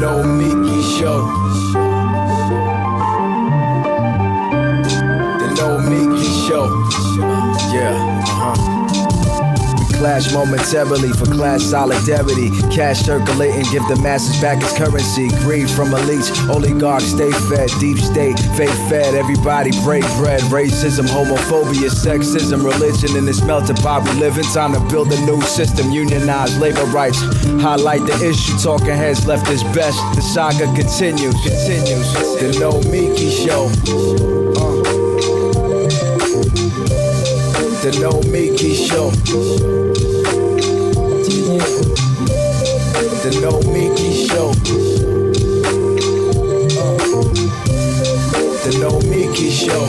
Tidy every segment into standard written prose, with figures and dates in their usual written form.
Nomiki show. The Nomiki show. Yeah, clash momentarily for class solidarity. Cash circulating, give the masses back its currency. Greed from elites, oligarchs stay fed. Deep state, fake fed, everybody break bread. Racism, homophobia, sexism, religion in this melting pot we live in. Time to build a new system, unionize labor rights. Highlight the issue, talking heads left is best. The saga continues. The Nomiki show. The Nomiki show. The Nomiki show. The Nomiki show.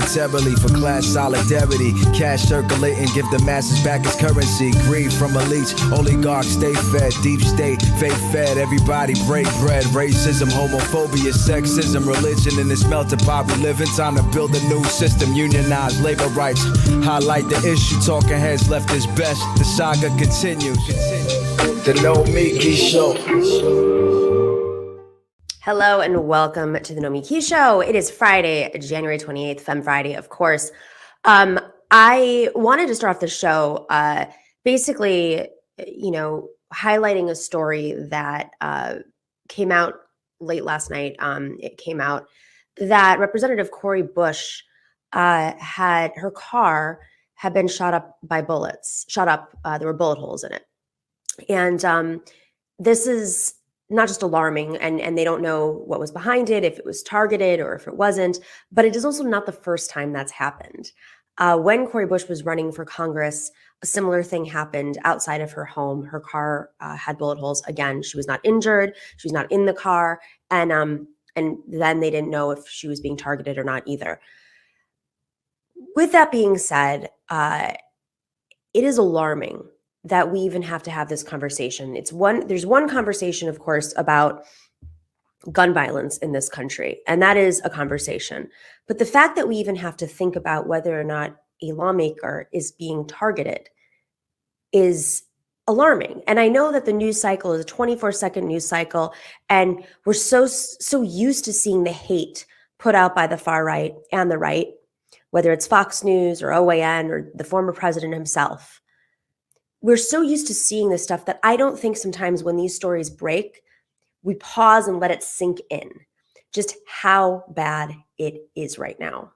monetarily for class solidarity. Cash circulating, give the masses back its currency. Greed from elites, oligarchs stay fed. Deep state, fake fed, everybody break bread. Racism, homophobia, sexism, religion in this melting pot we live in. Time to build a new system, unionize labor rights. Highlight the issue, talking heads left is best. The saga continues. The Nomiki Show. Hello and welcome to the Nomiki Show. It is Friday, January 28th, Femme Friday, of course. I wanted to start off the show basically, highlighting a story that came out late last night. It came out that Representative Cori Bush had her car had been shot up by bullets. There were bullet holes in it. And this is not just alarming, and they don't know what was behind it, if it was targeted or if it wasn't, but it is also not the first time that's happened. When Cori Bush was running for Congress, a similar thing happened outside of her home. Her car had bullet holes. Again, she was not injured. She was not in the car. And then they didn't know if she was being targeted or not either. With that being said, it is alarming that we even have to have this conversation. There's one conversation, of course, about gun violence in this country, and that is a conversation. But the fact that we even have to think about whether or not a lawmaker is being targeted is alarming. And I know that the news cycle is a 24-second news cycle, and we're so used to seeing the hate put out by the far right and the right, whether it's Fox News or OAN or the former president himself. We're so used to seeing this stuff that I don't think sometimes when these stories break, we pause and let it sink in just how bad it is right now.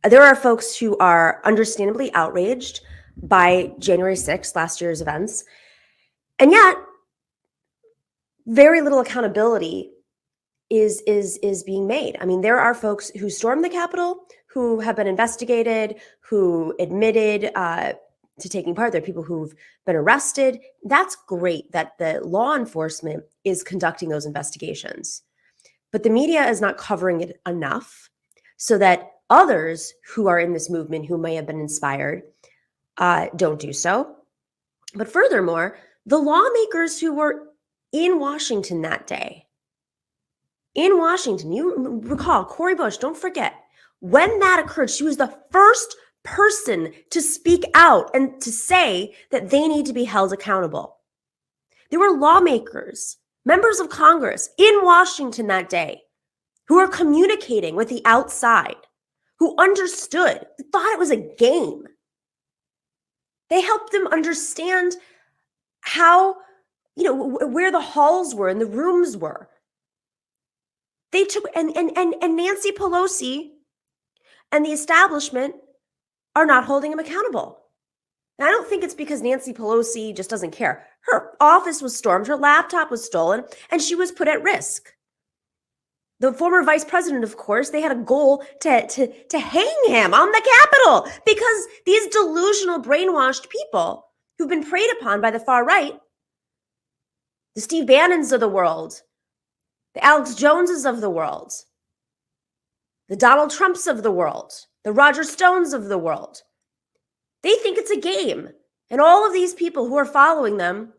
There are folks who are understandably outraged by January 6th, last year's events, and yet very little accountability is being made. I mean, there are folks who stormed the Capitol who have been investigated, who admitted to taking part. There are people who've been arrested. That's great that the law enforcement is conducting those investigations. But the media is not covering it enough so that others who are in this movement who may have been inspired don't do so. But furthermore, the lawmakers who were in Washington that day, in Washington, you recall Cori Bush, don't forget, when that occurred, she was the first person to speak out and to say that they need to be held accountable. There were lawmakers, members of Congress in Washington that day who were communicating with the outside, who understood, thought it was a game. They helped them understand how, where the halls were and the rooms were. They took, and Nancy Pelosi and the establishment are not holding him accountable. And I don't think it's because Nancy Pelosi just doesn't care. Her office was stormed, her laptop was stolen, and she was put at risk. The former vice president, of course, they had a goal to hang him on the Capitol because these delusional, brainwashed people who've been preyed upon by the far right, the Steve Bannons of the world, the Alex Joneses of the world, the Donald Trumps of the world, the Roger Stones of the world. They think it's a game. And all of these people who are following them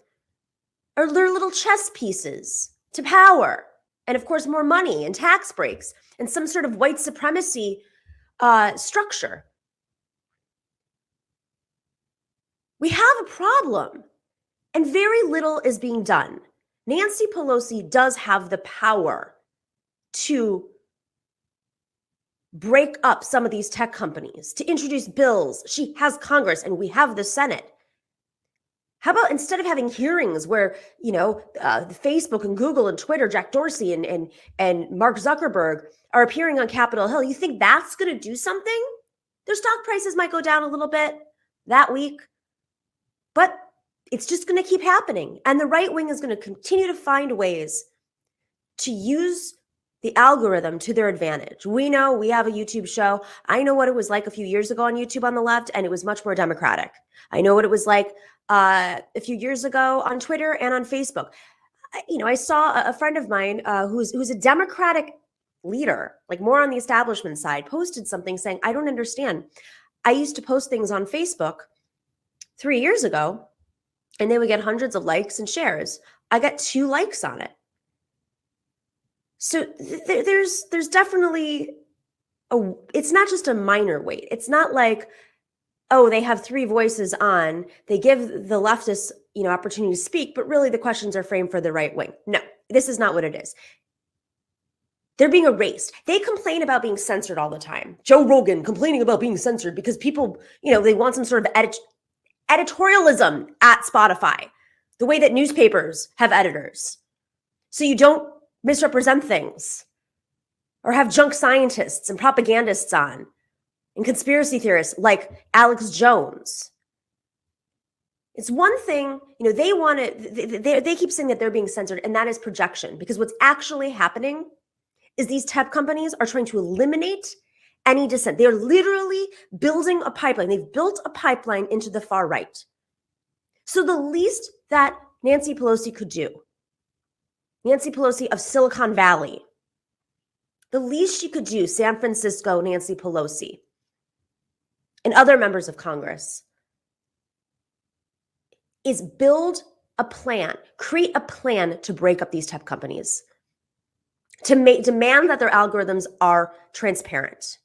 are their little chess pieces to power. And of course, more money and tax breaks and some sort of white supremacy structure. We have a problem. And very little is being done. Nancy Pelosi does have the power to break up some of these tech companies, to introduce bills. She has Congress and we have the Senate. How about instead of having hearings where, Facebook and Google and Twitter, Jack Dorsey and Mark Zuckerberg are appearing on Capitol Hill, you think that's going to do something? Their stock prices might go down a little bit that week, but it's just going to keep happening. And the right wing is going to continue to find ways to use the algorithm to their advantage. We know we have a YouTube show. I know what it was like a few years ago on YouTube on the left, and it was much more democratic. I know what it was like a few years ago on Twitter and on Facebook. I saw a friend of mine who's a Democratic leader, like more on the establishment side, posted something saying, I don't understand. I used to post things on Facebook 3 years ago, and they would get hundreds of likes and shares. I got 2 likes on it. So there's definitely it's not just a minor weight. It's not like, oh, they have 3 voices on. They give the leftists, opportunity to speak, but really the questions are framed for the right wing. No, this is not what it is. They're being erased. They complain about being censored all the time. Joe Rogan complaining about being censored because people, they want some sort of editorialism at Spotify, the way that newspapers have editors. So you don't misrepresent things or have junk scientists and propagandists on and conspiracy theorists like Alex Jones. It's one thing, they want to, they keep saying that they're being censored, and that is projection, because what's actually happening is these tech companies are trying to eliminate any dissent. They're literally building a pipeline. They've built a pipeline into the far right. So the least that Nancy Pelosi could do, Nancy Pelosi of Silicon Valley, the least she could do, San Francisco Nancy Pelosi, and other members of Congress, is build a plan, create a plan to break up these tech companies, to demand that their algorithms are transparent.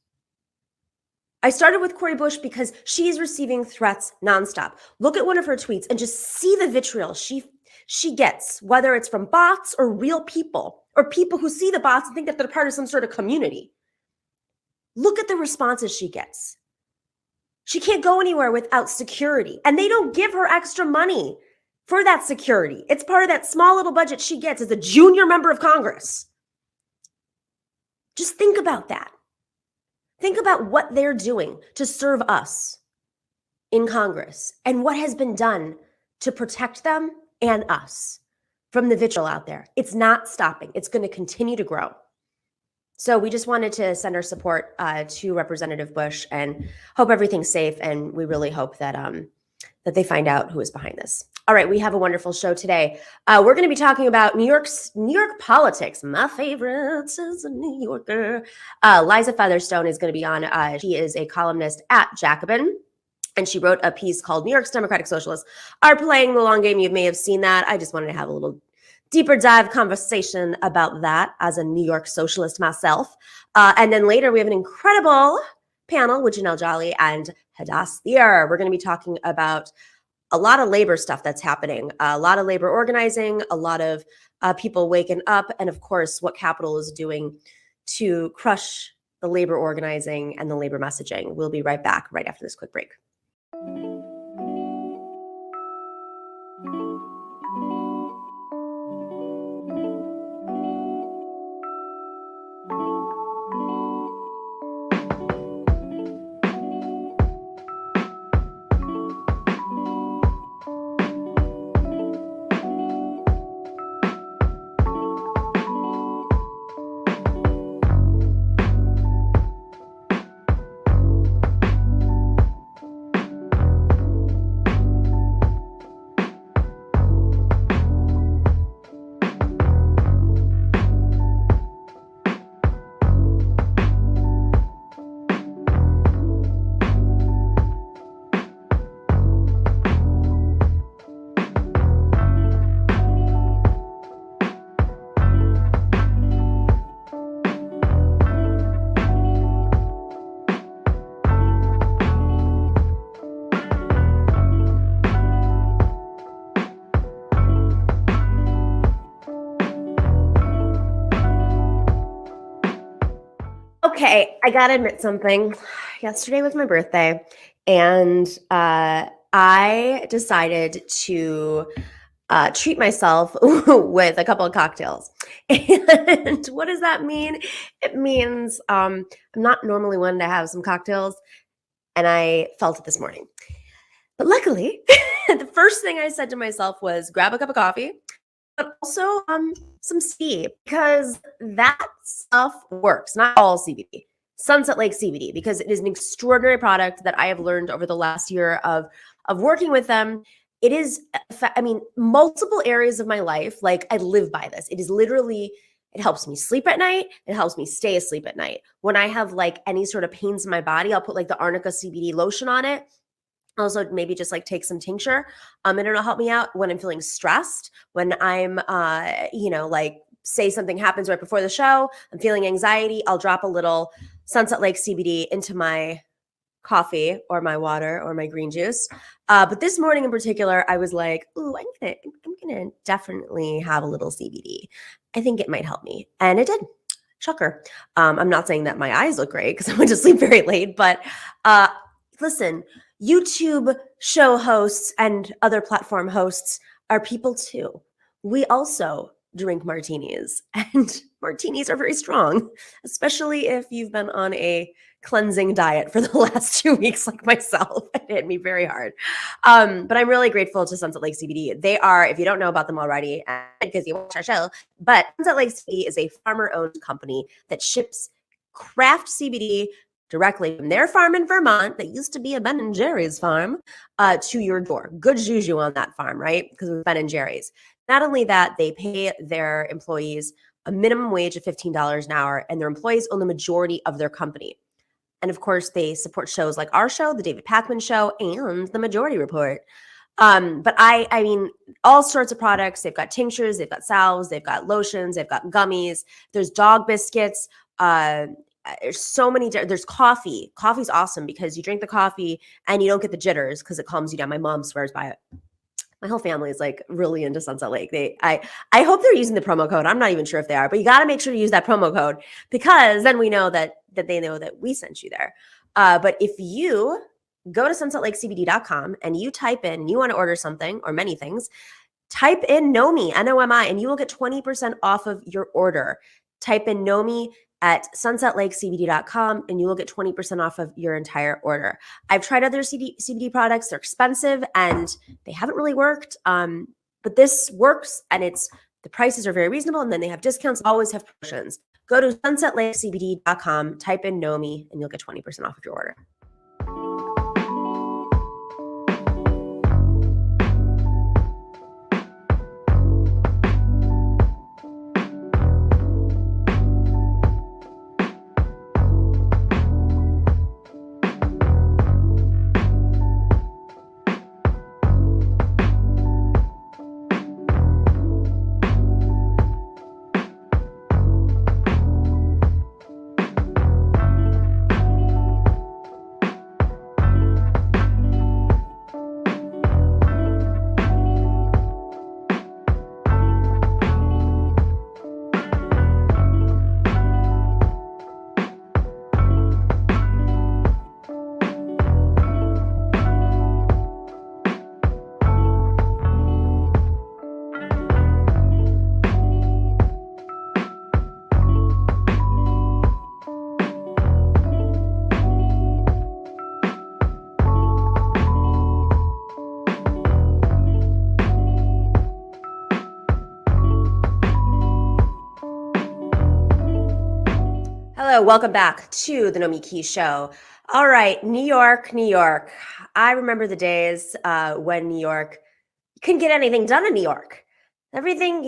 I started with Cori Bush because she's receiving threats nonstop. Look at one of her tweets and just see the vitriol she gets, whether it's from bots or real people, or people who see the bots and think that they're part of some sort of community. Look at the responses she gets. She can't go anywhere without security, and they don't give her extra money for that security. It's part of that small little budget she gets as a junior member of Congress. Just think about that. Think about what they're doing to serve us in Congress and what has been done to protect them and us from the vitriol out there. It's not stopping. It's going to continue to grow. So we just wanted to send our support to Representative Bush and hope everything's safe. And we really hope that that they find out who is behind this. All right, we have a wonderful show today. We're going to be talking about New York politics. My favorite is a New Yorker. Liza Featherstone is going to be on. She is a columnist at Jacobin, and she wrote a piece called "New York's Democratic Socialists Are Playing the Long Game." You may have seen that. I just wanted to have a little deeper dive conversation about that as a New York socialist myself. And then later we have an incredible panel with Janelle Jolley and Hadas Thier. We're going to be talking about a lot of labor stuff that's happening, a lot of labor organizing, a lot of people waking up, and of course, what Capital is doing to crush the labor organizing and the labor messaging. We'll be right back right after this quick break. Okay, I gotta admit something. Yesterday was my birthday, and I decided to treat myself with a couple of cocktails. And what does that mean? It means I'm not normally one to have some cocktails, and I felt it this morning. But luckily, the first thing I said to myself was grab a cup of coffee, but also some CBD, because that stuff works. Not all CBD, Sunset Lake CBD, because it is an extraordinary product that I have learned over the last year of working with them. It is, multiple areas of my life, like I live by this. It is literally It helps me sleep at night. It helps me stay asleep at night. When I have like any sort of pains in my body, I'll put like the Arnica CBD lotion on it. Also, maybe just like take some tincture. And it'll help me out when I'm feeling stressed, when I'm, like say something happens right before the show, I'm feeling anxiety, I'll drop a little Sunset Lake CBD into my coffee or my water or my green juice. But this morning in particular, I was like, ooh, I'm gonna definitely have a little CBD. I think it might help me. And it did. Shocker. I'm not saying that my eyes look great because I went to sleep very late, but listen, YouTube show hosts and other platform hosts are people too. We also drink martinis, and martinis are very strong, especially if you've been on a cleansing diet for the last 2 weeks like myself. It hit me very hard. But I'm really grateful to Sunset Lake CBD. They are, if you don't know about them already, because you watch our show, but Sunset Lake CBD is a farmer-owned company that ships craft CBD directly from their farm in Vermont that used to be a Ben & Jerry's farm to your door. Good juju on that farm, right? Because of Ben & Jerry's. Not only that, they pay their employees a minimum wage of $15 an hour, and their employees own the majority of their company. And of course, they support shows like our show, The David Pakman Show, and The Majority Report. But I mean, all sorts of products. They've got tinctures, they've got salves, they've got lotions, they've got gummies. There's dog biscuits. There's so many. There's coffee. Coffee's awesome because you drink the coffee and you don't get the jitters because it calms you down. My mom swears by it. My whole family is like really into Sunset Lake. I hope they're using the promo code. I'm not even sure if they are, but you got to make sure to use that promo code because then we know that they know that we sent you there. But if you go to sunsetlakecbd.com and you type in, and you want to order something or many things, type in Nomi, N-O-M-I, and you will get 20% off of your order. Type in Nomi at sunsetlakecbd.com and you will get 20% off of your entire order. I've tried other CBD products. They're expensive and they haven't really worked. But this works and the prices are very reasonable, and then they have discounts, always have promotions. Go to sunsetlakecbd.com, type in Nomi, and you'll get 20% off of your order. Hello, welcome back to the Nomiki Show. All right, New York, New York. I remember the days when New York couldn't get anything done in New York. Everything,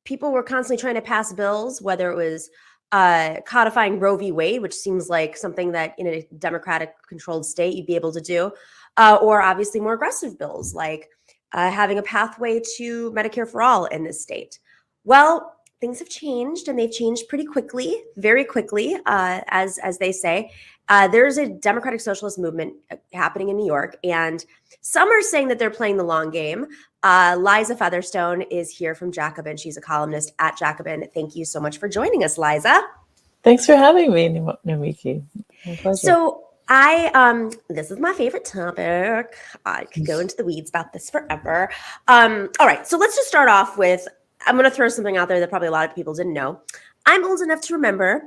people were constantly trying to pass bills, whether it was codifying Roe v. Wade, which seems like something that in a Democratic-controlled state you'd be able to do, or obviously more aggressive bills like having a pathway to Medicare for all in this state. Well, things have changed, and they've changed pretty quickly, very quickly, as they say. There's a democratic socialist movement happening in New York, and some are saying that they're playing the long game. Liza Featherstone is here from Jacobin. She's a columnist at Jacobin. Thank you so much for joining us, Liza. Thanks for having me, Nomiki. My pleasure. So this is my favorite topic. I could go into the weeds about this forever. All right, so let's just start off with, I'm going to throw something out there that probably a lot of people didn't know. I'm old enough to remember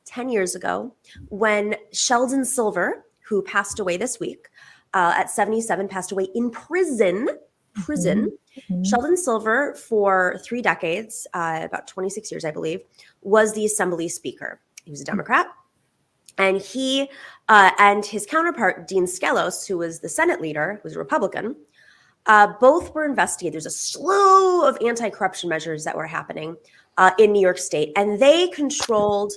10 years ago when Sheldon Silver, who passed away this week at 77, passed away in prison. Mm-hmm. Sheldon Silver, for 3 decades, about 26 years, I believe, was the Assembly Speaker. He was a Democrat. And he and his counterpart, Dean Skelos, who was the Senate leader, who was a Republican, both were investigated. There's a slew of anti-corruption measures that were happening. in New York State, and they controlled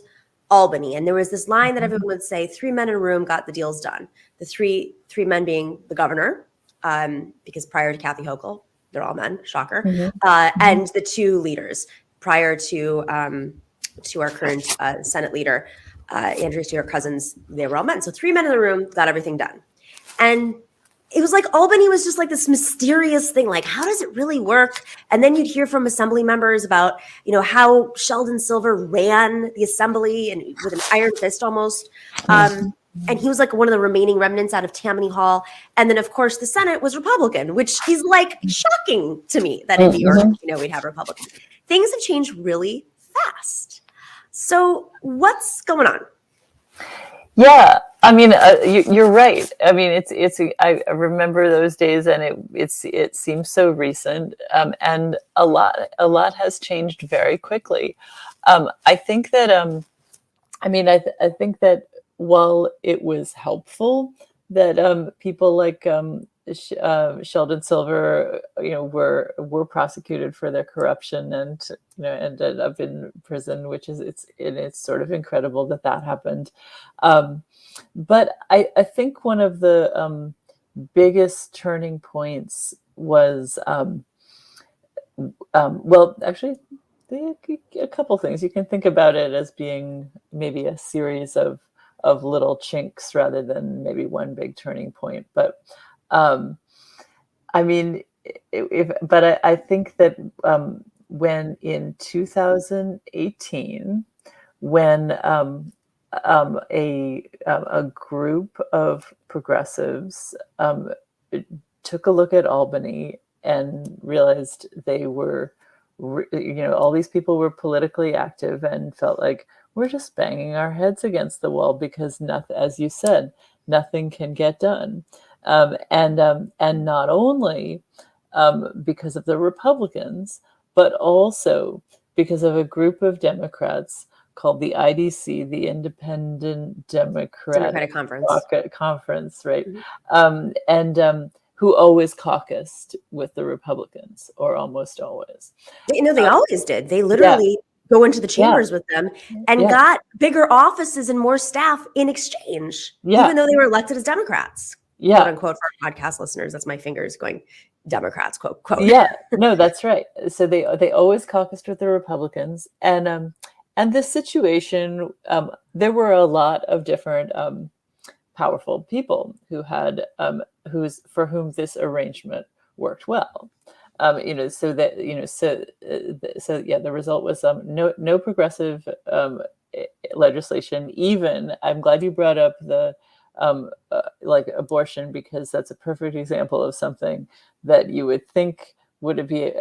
Albany. And there was this line that everyone would say, 3 men in a room got the deals done. The three men being the governor, because prior to Kathy Hochul, they're all men, shocker, and the 2 leaders prior to our current Senate leader, Andrew Stewart Cousins. They were all men. So 3 men in the room got everything done. And it was like Albany was just like this mysterious thing. Like, how does it really work? And then you'd hear from assembly members about, how Sheldon Silver ran the assembly and with an iron fist almost. And he was like one of the remaining remnants out of Tammany Hall. And then, of course, the Senate was Republican, which is like shocking to me that in New York, we'd have Republicans. Things have changed really fast. So what's going on? Yeah, I mean, you're right. I mean, I remember those days, and it seems so recent, and a lot has changed very quickly. I think that, I think that while it was helpful that people like Sheldon Silver, were prosecuted for their corruption and ended up in prison, which is it's sort of incredible that happened. But I think one of the biggest turning points was well, actually, a couple things. You can think about it as being maybe a series of little chinks rather than maybe one big turning point. But I mean, I think that when in 2018, when a group of progressives took a look at Albany and realized they were, all these people were politically active and felt like we're just banging our heads against the wall because nothing, as you said, nothing can get done. And not only because of the Republicans, but also because of a group of Democrats called the IDC, the Independent Democratic Conference, right? Who always caucused with the Republicans, or almost always. They always did. They literally go into the chambers with them and got bigger offices and more staff in exchange, even though they were elected as Democrats. Quote unquote, for our podcast listeners, that's my fingers going Democrats, quote. Yeah, no, that's right. So they always caucused with the Republicans, and this situation, there were a lot of different powerful people who had for whom this arrangement worked well. So that the result was no progressive legislation. Even, I'm glad you brought up the like abortion, because that's a perfect example of something that you would think would be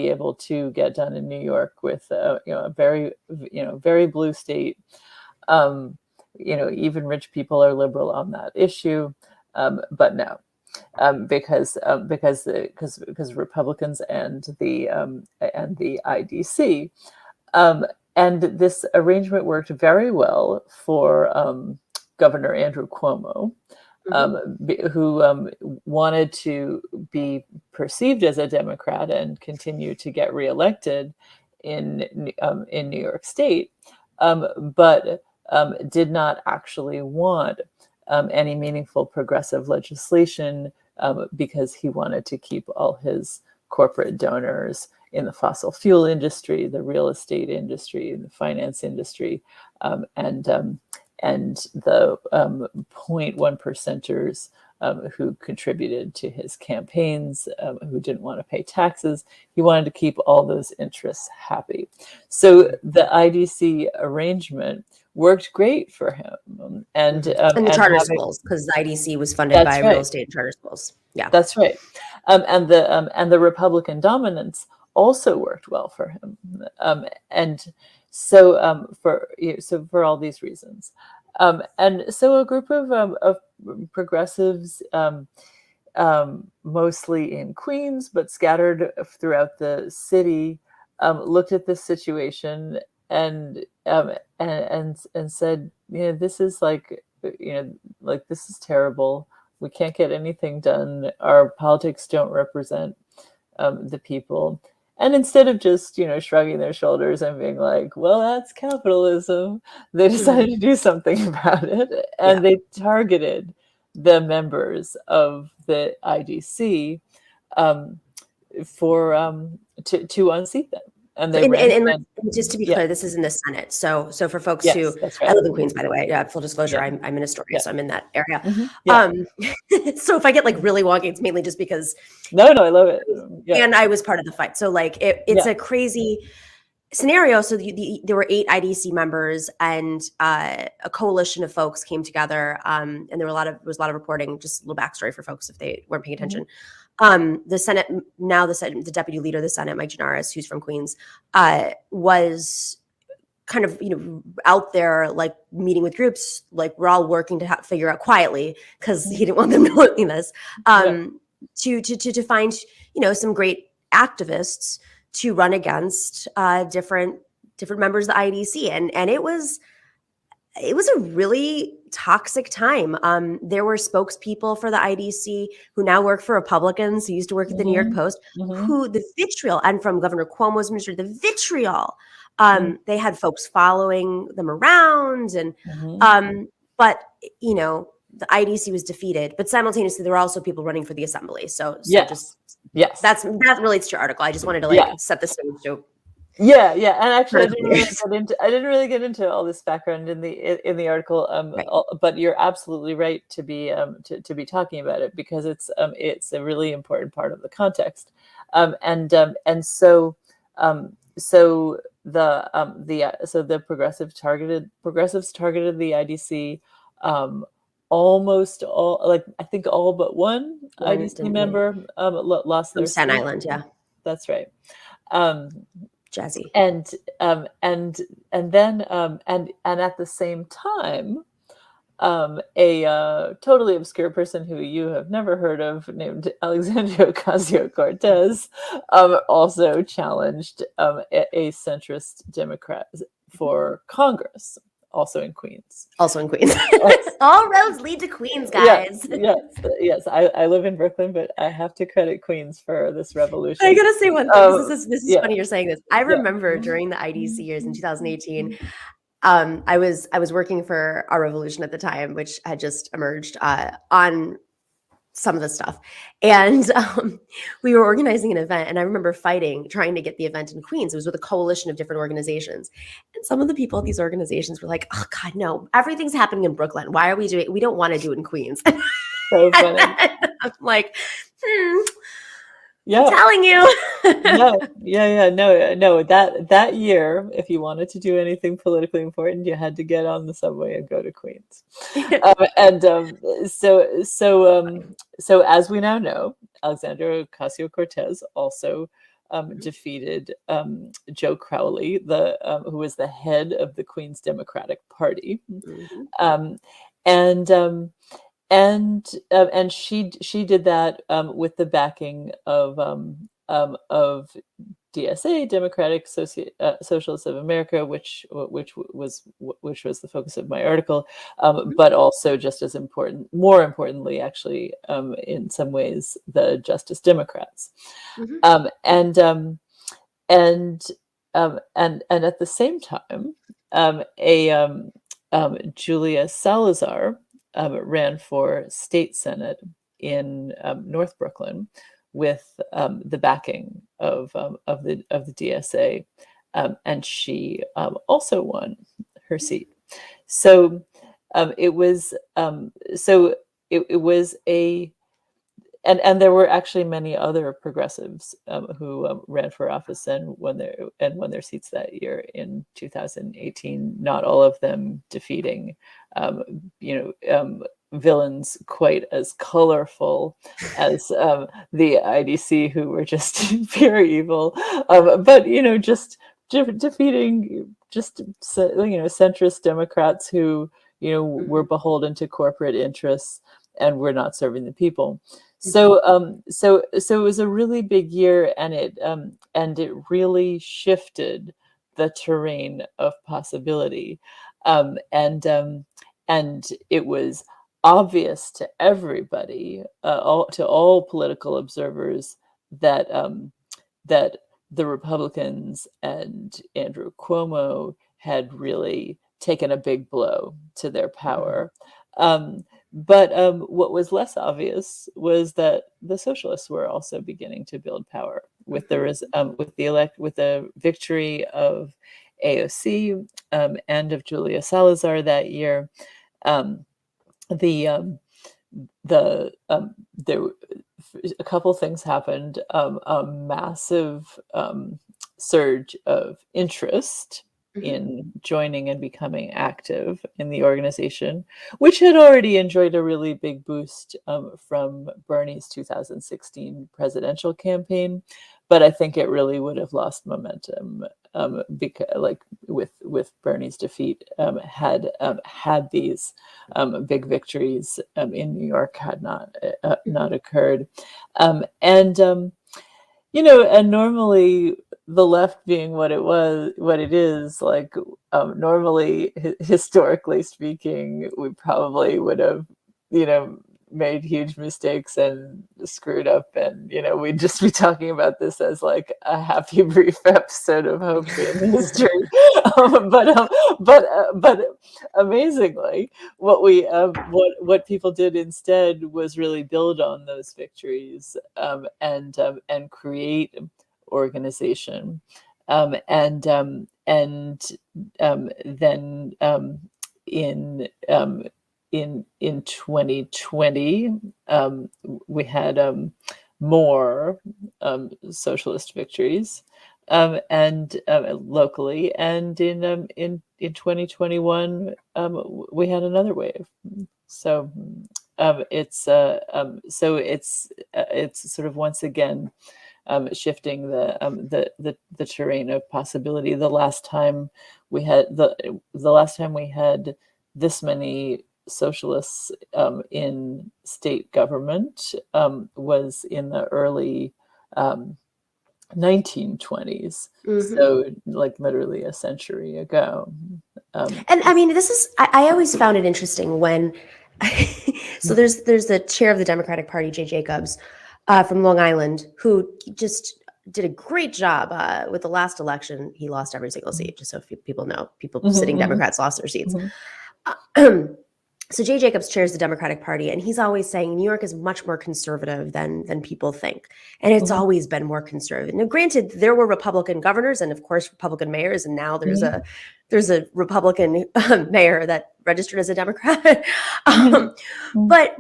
able to get done in New York with a very blue state. Even rich people are liberal on that issue, but no. Because Republicans and the IDC, and this arrangement worked very well for Governor Andrew Cuomo, who wanted to be perceived as a Democrat and continue to get reelected in New York State, but did not actually want any meaningful progressive legislation, because he wanted to keep all his corporate donors in the fossil fuel industry, the real estate industry, the finance industry, and the 0.1 percenters who contributed to his campaigns, who didn't want to pay taxes. He wanted to keep all those interests happy. So the IDC arrangement worked great for him, and the charter schools, because the IDC was funded by real estate and charter schools. Yeah, that's right. And the Republican dominance also worked well for him, and so for all these reasons, and so a group of progressives, mostly in Queens but scattered throughout the city, looked at this situation and said, this is this is terrible. We can't get anything done. Our politics don't represent the people, And instead of just, shrugging their shoulders and being like, well, that's capitalism, they decided to do something about it. And they targeted the members of the IDC to unseat them. And they and just to be clear, this is in the Senate. So for folks who, that's right. I live in Queens, by the way. Full disclosure, I'm in Astoria, so I'm in that area. So if I get like really wonky, it's mainly just because no, I love it. And I was part of the fight. So like it's a crazy scenario. So there were 8 IDC members, and a coalition of folks came together. And there was a lot of reporting. Just a little backstory for folks if they weren't paying attention. The Senate, the deputy leader of the Senate, Mike Gianaris, who's from Queens, was kind of, out there, like meeting with groups, like we're all working to figure out quietly, because he didn't want them knowing this, to find, some great activists to run against different members of the IDC. And it was a really toxic time. There were spokespeople for the IDC who now work for Republicans, who used to work at the New York Post, who the vitriol, and from Governor Cuomo's ministry, the vitriol, they had folks following them around, and but the IDC was defeated, but simultaneously there were also people running for the assembly. So that relates to your article. I just wanted to set the stage. So and actually I didn't really get into all this background in the article, but you're absolutely right to be talking about it, because it's a really important part of the context, and so the progressives targeted the IDC. Almost all, like I think all but one IDC member lost their Staten seat. Island, that's right. Jazzy. And then at the same time, a totally obscure person who you have never heard of, named Alexandria Ocasio-Cortez, also challenged a centrist Democrat for Congress, also in Queens. All roads lead to Queens, guys. Yes. I live in Brooklyn, but I have to credit Queens for this revolution. I gotta say one thing. This is funny you're saying this. I remember during the IDC years in 2018, I was working for Our Revolution at the time, which had just emerged on some of the stuff. And we were organizing an event, and I remember trying to get the event in Queens. It was with a coalition of different organizations. And some of the people at these organizations were like, oh God, no, everything's happening in Brooklyn. Why are we don't want to do it in Queens. So funny. I'm like, I'm telling you. No. That year, if you wanted to do anything politically important, you had to get on the subway and go to Queens. So as we now know, Alexandria Ocasio-Cortez also defeated Joe Crowley, who was the head of the Queens Democratic Party, and she did that with the backing of DSA, Democratic Socialists of America, which was the focus of my article, but also just as more importantly, actually, in some ways, the Justice Democrats, and at the same time, Julia Salazar ran for state senate in North Brooklyn with the backing of the DSA, and she also won her seat. So it was a. And there were actually many other progressives who ran for office and won their seats that year in 2018. Not all of them defeating, villains quite as colorful as the IDC, who were just pure evil. But just defeating centrist Democrats who were beholden to corporate interests and were not serving the people. So it was a really big year, and it really shifted the terrain of possibility, and it was obvious to everybody, to all political observers, that the Republicans and Andrew Cuomo had really taken a big blow to their power. But what was less obvious was that the socialists were also beginning to build power with the victory of AOC and of Julia Salazar that year. There a couple things happened. A massive surge of interest in joining and becoming active in the organization, which had already enjoyed a really big boost from Bernie's 2016 presidential campaign. But I think it really would have lost momentum because, like with Bernie's defeat, had these big victories in New York had not occurred, and normally the left being what it is, like normally historically speaking, we probably would have made huge mistakes and screwed up, and we'd just be talking about this as like a happy brief episode of hope in history. But amazingly, what people did instead was really build on those victories and create organization, and then in 2020, we had more socialist victories, and locally, and in 2021, we had another wave. So it's sort of once again shifting the terrain of possibility. The last time we had this many socialists in state government was in the early 1920s, so like literally a century ago. And I mean, I always found it interesting when so there's the chair of the Democratic Party, Jay Jacobs, from Long Island, who just did a great job with the last election. He lost every single seat, just so people know. Sitting Democrats lost their seats. So Jay Jacobs chairs the Democratic Party, and he's always saying New York is much more conservative than people think. And it's always been more conservative. Now, granted, there were Republican governors and, of course, Republican mayors, and now there's a Republican mayor that registered as a Democrat. But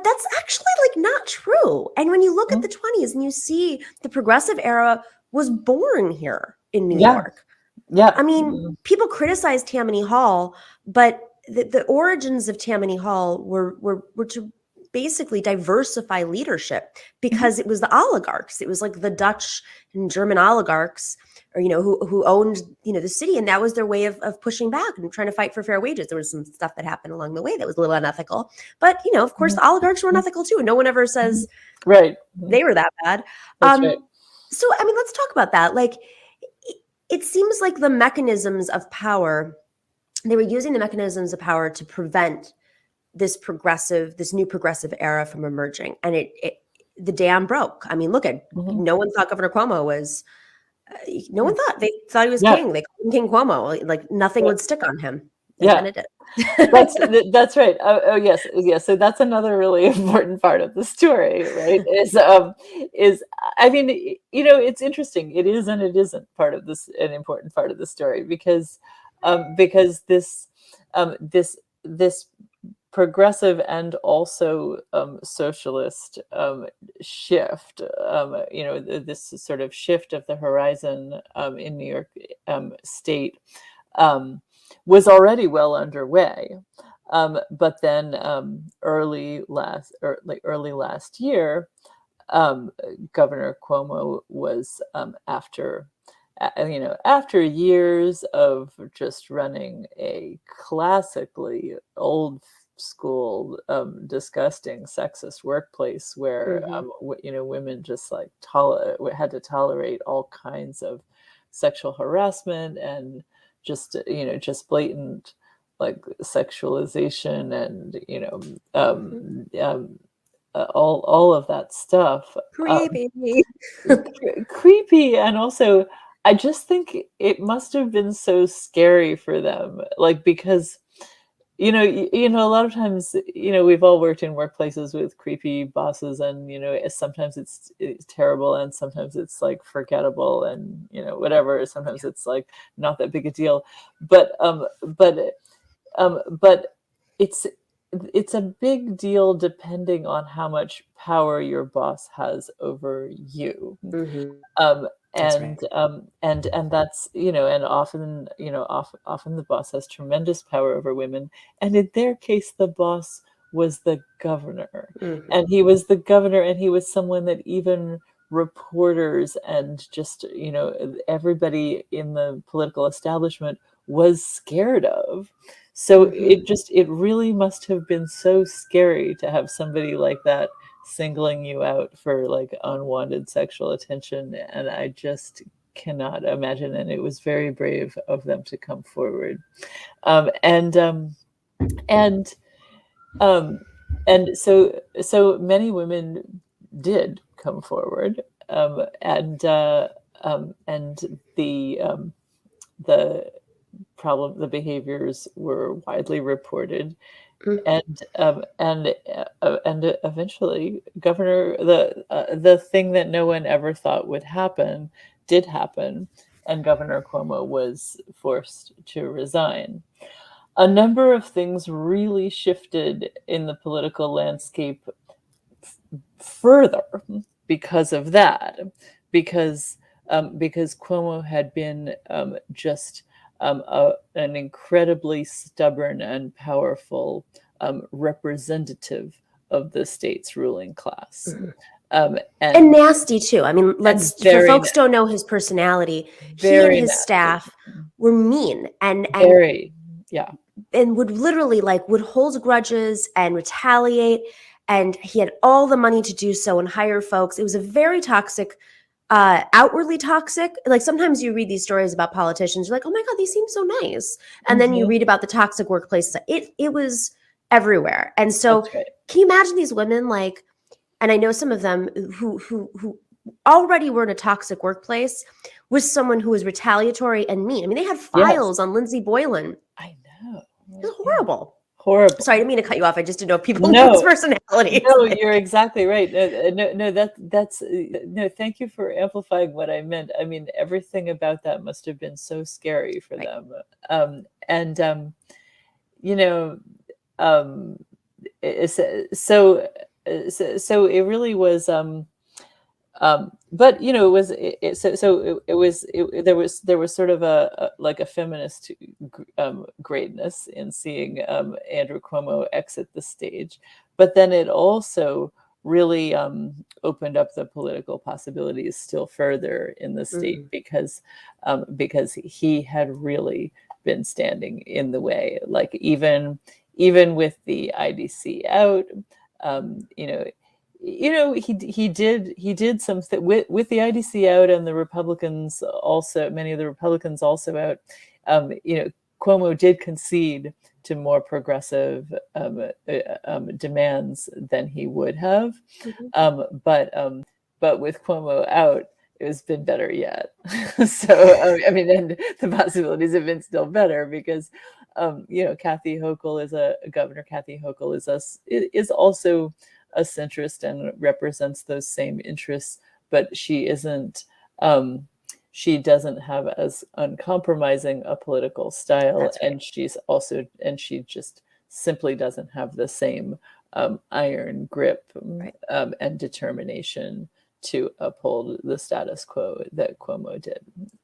that's actually like not true. And when you look at the 20s and you see the progressive era was born here in New York. Yeah. I mean, people criticize Tammany Hall, but the origins of Tammany Hall were to basically diversify leadership, because it was the oligarchs. It was like the Dutch and German oligarchs, or who owned the city, and that was their way of pushing back and trying to fight for fair wages. There was some stuff that happened along the way that was a little unethical, but of course the oligarchs were unethical too. No one ever says they were that bad. Right. So I mean, let's talk about that. Like, it seems like the mechanisms of power. They were using the mechanisms of power to prevent this new progressive era from emerging, and the dam broke. I mean, look at no one thought Governor Cuomo was. No one thought. They thought he was king. They called him King Cuomo. Like nothing would stick on him. And it did. That's right. Oh yes. So that's another really important part of the story, right? Is I mean, it's interesting. It is and it isn't part of this, an important part of the story, because this progressive and also socialist shift, this sort of shift of the horizon in New York State was already well underway, but then early last year, Governor Cuomo was after years of just running a classically old school, disgusting sexist workplace where women just like had to tolerate all kinds of sexual harassment and just blatant like sexualization and all of that stuff. Creepy. Creepy, and also I just think it must have been so scary for them, like, because a lot of times, we've all worked in workplaces with creepy bosses, and sometimes it's terrible, and sometimes it's like forgettable, and whatever. Sometimes it's like not that big a deal, but it's a big deal depending on how much power your boss has over you. Mhm. Um, That's right. and that's, and often, often the boss has tremendous power over women. And in their case, the boss was the governor. Mhm. And he was the governor, and he was someone that even reporters and just, everybody in the political establishment was scared of. So Mhm. it really must have been so scary to have somebody like that singling you out for like unwanted sexual attention, and I just cannot imagine. And it was very brave of them to come forward, and so many women did come forward, and the the behaviors were widely reported, Mhm. and eventually the thing that no one ever thought would happen did happen, and Governor Cuomo was forced to resign. A number of things really shifted in the political landscape further because of that, because because Cuomo had been just an incredibly stubborn and powerful representative of the state's ruling class, Mhm. um, And and nasty too. I mean, and let's for very folks don't know his personality. He and very his nasty, staff were mean very, yeah, and would literally would hold grudges and retaliate, and he had all the money to do so and hire folks. It was a very toxic, outwardly toxic. Like sometimes you read these stories about politicians, you're like, oh my god, these seem so nice, and then you mhm, read about the toxic workplaces. It was everywhere. And so that's right, can you imagine these women, like, and I know some of them who already were in a toxic workplace with someone who was retaliatory and mean. I mean, they had yes, files on Lindsey Boylan. I know, It's yeah, horrible. Sorry, I horrible. didn't mean to cut you off. I just didn't know if people knew his No, personality. no, you're exactly right. No, that's no. Thank you for amplifying what I meant. I mean, everything about that must have been so scary for Right. them. And you know, um, so it really was. But it was there was sort of like a feminist greatness in seeing Andrew Cuomo exit the stage, but then it also really opened up the political possibilities still further in the state, Mhm. because he had really been standing in the way, like even with the IDC out, um, you know he did something with the IDC out, and the Republicans also, many of the Republicans also out. Cuomo did concede to more progressive demands than he would have, Mhm. but with Cuomo out, it's been better yet. So I mean, and the possibilities have been still better because Kathy Hochul is a governor. Kathy Hochul is also a centrist and represents those same interests, but she doesn't have as uncompromising a political style, That's right. and she just simply doesn't have the same iron grip, Right. and determination to uphold the status quo that Cuomo did.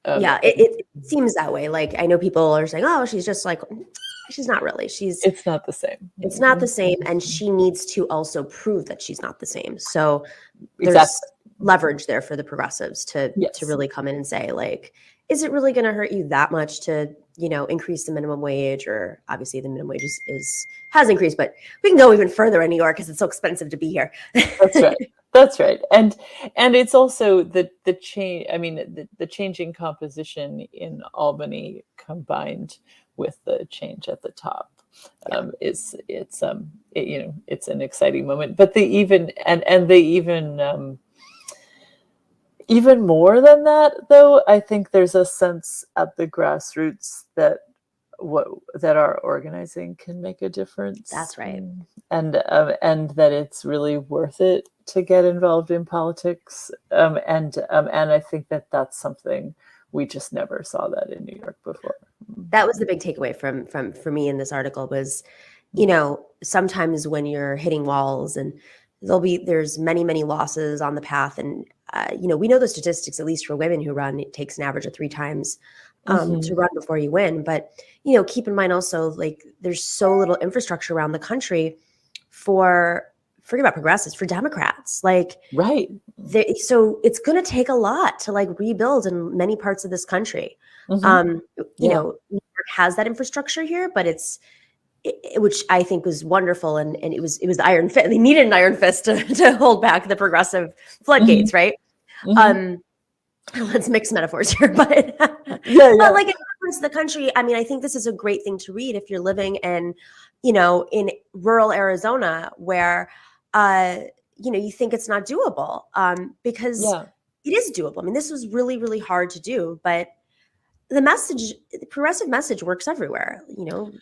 Yeah, And it seems that way. Like I know people are saying, "Oh, she's just like," she's not really. it's not the same. It's not the same, and she needs to also prove that she's not the same. So there's Exactly. leverage there for the progressives to Yes. really come in and say, like, is it really going to hurt you that much to increase the minimum wage? Or obviously the minimum wage is has increased, but we can go even further in New York because it's so expensive to be here. That's right. That's right. And it's also the change. I mean, the changing composition in Albany combined with the change at the top. It's an exciting moment. But they even even more than that, though, I think there's a sense at the grassroots that our organizing can make a difference. That's right. And that it's really worth it to get involved in politics. And I think that that's something we just never saw that in New York before. That was the big takeaway for me in this article was, sometimes when you're hitting walls and there's many losses on the path, and we know the statistics, at least for women who run, it takes an average of 3 times to run before you win. But keep in mind also, like, there's so little infrastructure around the country forget about progressives, for Democrats, like, right. So it's going to take a lot to like rebuild in many parts of this country. New York has that infrastructure here, but which I think was wonderful, and it was the iron fist. They needed an iron fist to hold back the progressive floodgates, right? Let's mix metaphors here, but but like in parts of the country, I mean, I think this is a great thing to read if you're living in rural Arizona where you think it's not doable, because it is doable. I mean, this was really, really hard to do, but the progressive message works everywhere.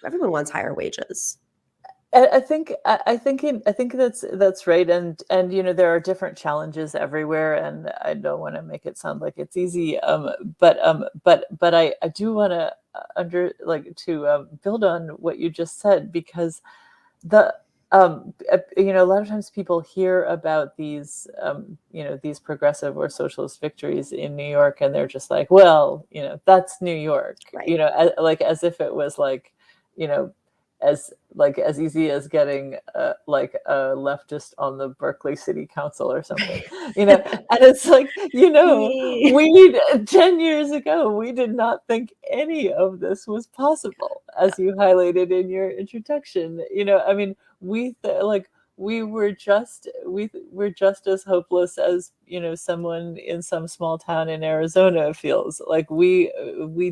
Everyone wants higher wages. I think that's right, and there are different challenges everywhere, and I don't want to make it sound like it's easy, but I do want to build on what you just said, because a lot of times people hear about these these progressive or socialist victories in New York, and they're just like, well, that's New York, right. As if it was as easy as getting a leftist on the Berkeley City Council or something, and it's like, we 10 years ago, we did not think any of this was possible, as you highlighted in your introduction. I mean, we were just as hopeless as someone in some small town in Arizona feels. Like we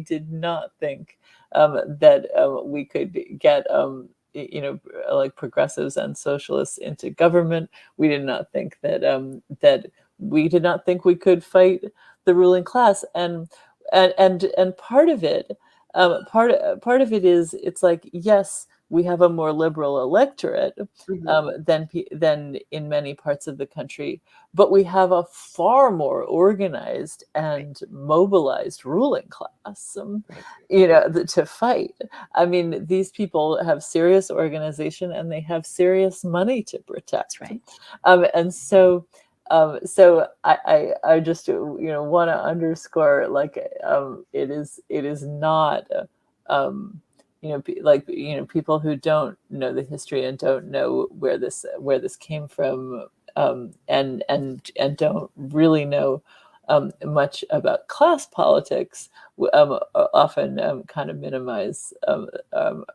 did not think that we could get progressives and socialists into government. We did not think that we could fight the ruling class, and part of it is, it's like, yes, we have a more liberal electorate than in many parts of the country, but we have a far more organized and mobilized ruling class, to fight. I mean, these people have serious organization, and they have serious money to protect. That's right. And so I just want to underscore, it is not people who don't know the history and don't know where this came from, and don't really know much about class politics, often kind of minimize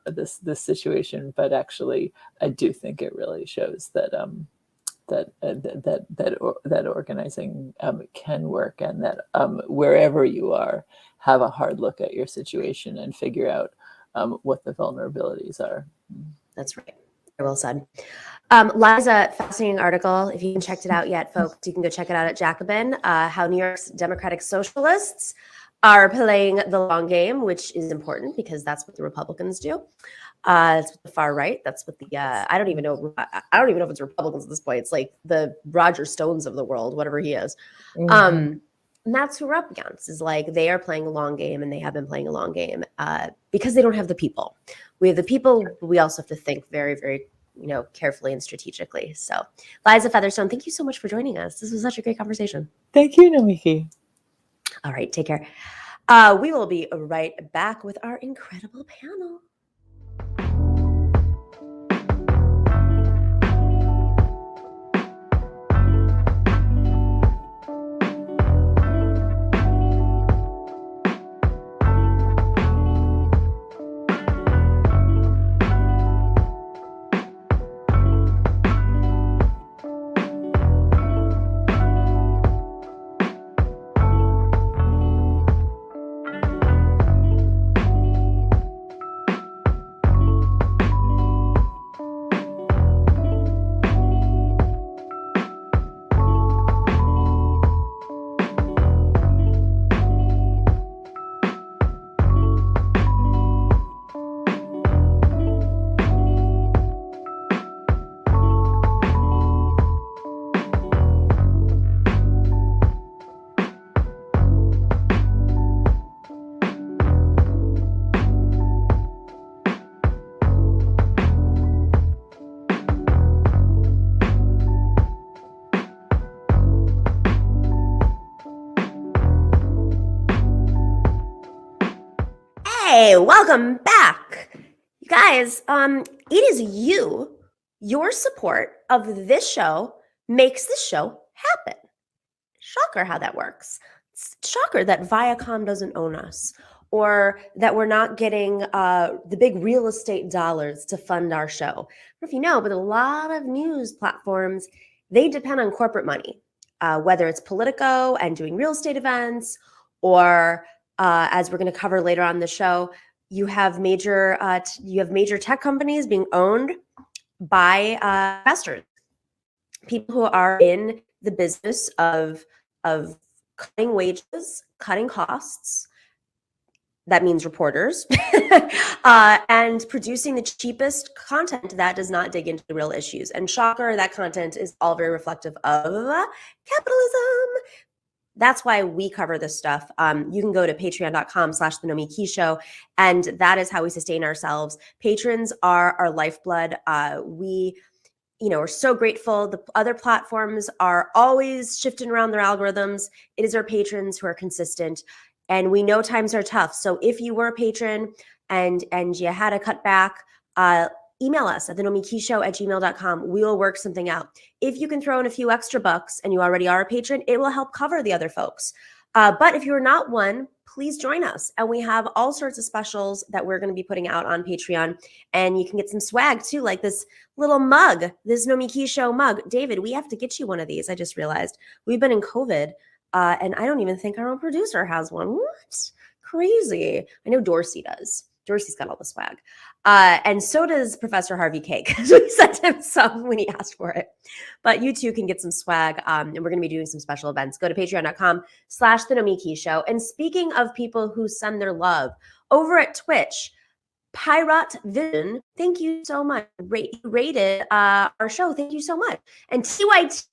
this situation. But actually, I do think it really shows that that organizing can work, and that wherever you are, have a hard look at your situation and figure out what the vulnerabilities are. That's right. Very well said. Liza, fascinating article. If you haven't checked it out yet, folks, you can go check it out at Jacobin, how New York's Democratic Socialists are playing the long game, which is important because that's what the Republicans do. That's what the far right. That's what the I don't even know if it's Republicans at this point. It's like the Roger Stones of the world, whatever he is. And that's who we're up against, is like, they are playing a long game, and they have been playing a long game because they don't have the people. We have the people, but we also have to think very, very, carefully and strategically. So, Liza Featherstone, thank you so much for joining us. This was such a great conversation. Thank you, Nomiki. All right, take care. We will be right back with our incredible panel. Hey, welcome back. You guys, it is your support of this show makes this show happen. Shocker how that works. It's shocker that Viacom doesn't own us, or that we're not getting the big real estate dollars to fund our show. I don't know if you know, but a lot of news platforms, they depend on corporate money, whether it's Politico and doing real estate events, or as we're going to cover later on the show, you have major tech companies being owned by investors, people who are in the business of cutting wages, cutting costs. That means reporters, and producing the cheapest content that does not dig into the real issues. And shocker, that content is all very reflective of capitalism. That's why we cover this stuff. You can go to patreon.com/the Nomiki Show, and that is how we sustain ourselves. Patrons are our lifeblood. We are so grateful. The other platforms are always shifting around their algorithms. It is our patrons who are consistent, and we know times are tough. So if you were a patron and you had to cut back, email us at thenomikishow@gmail.com. We will work something out. If you can throw in a few extra bucks and you already are a patron, it will help cover the other folks. But if you're not one, please join us. And we have all sorts of specials that we're going to be putting out on Patreon. And you can get some swag too, like this little mug, this Nomiki Show mug. David, we have to get you one of these. I just realized we've been in COVID, and I don't even think our own producer has one. What? Crazy. I know Dorsey does. Dorsey's got all the swag. And so does Professor Harvey Cake. We sent him some when he asked for it. But you too can get some swag. And we're going to be doing some special events. Go to patreon.com/the Nomiki Show. And speaking of people who send their love, over at Twitch, Pirate Vision, thank you so much. Rated our show. Thank you so much. And TYT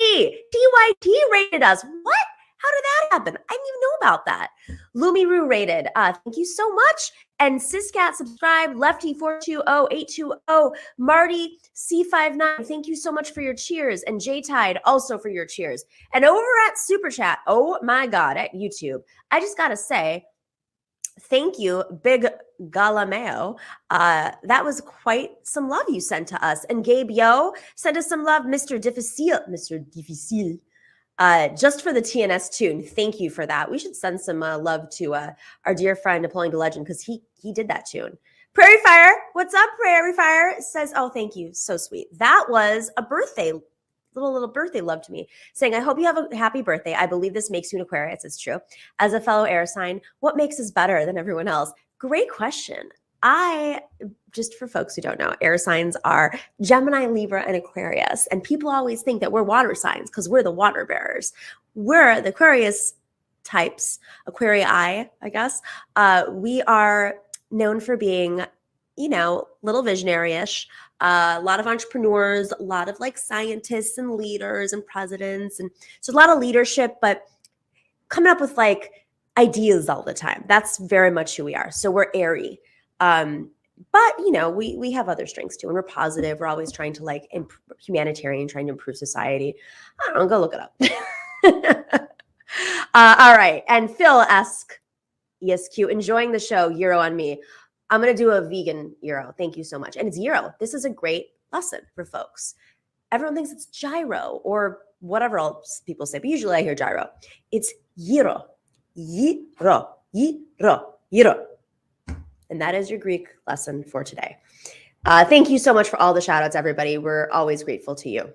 rated us. What? How did that happen? I didn't even know about that. Lumiru rated. Thank you so much. And Siscat subscribed. Lefty420820. Marty C59. Thank you so much for your cheers. And J-Tide also for your cheers. And over at Super Chat, oh my God, at YouTube, I just got to say, thank you, Big Galameo. That was quite some love you sent to us. And Gabe Yo sent us some love. Mr. Difficile. Just for the TNS tune. Thank you for that. We should send some love to our dear friend Napoleon the Legend, because he did that tune. Prairie Fire, what's up, Prairie Fire? Says, oh, thank you. So sweet. That was a birthday, little birthday love to me, saying, I hope you have a happy birthday. I believe this makes you an Aquarius. It's true. As a fellow air sign, what makes us better than everyone else? Great question. Just for folks who don't know, air signs are Gemini, Libra, and Aquarius. And people always think that we're water signs because we're the water bearers. We're the Aquarius types, Aquarii, I guess. We are known for being, little visionary-ish, a lot of entrepreneurs, a lot of like scientists and leaders and presidents. And so a lot of leadership, but coming up with like ideas all the time. That's very much who we are. So we're airy. But we have other strengths too, and we're positive. We're always trying to like humanitarian, trying to improve society. I don't know, go look it up. All right. And Phil asks, ESQ, enjoying the show, Euro on me. I'm going to do a vegan Euro. Thank you so much. And it's Euro. This is a great lesson for folks. Everyone thinks it's gyro or whatever else people say, but usually I hear gyro. It's Euro. Euro. Euro. Euro. And that is your Greek lesson for today. Thank you so much for all the shout outs, everybody. We're always grateful to you.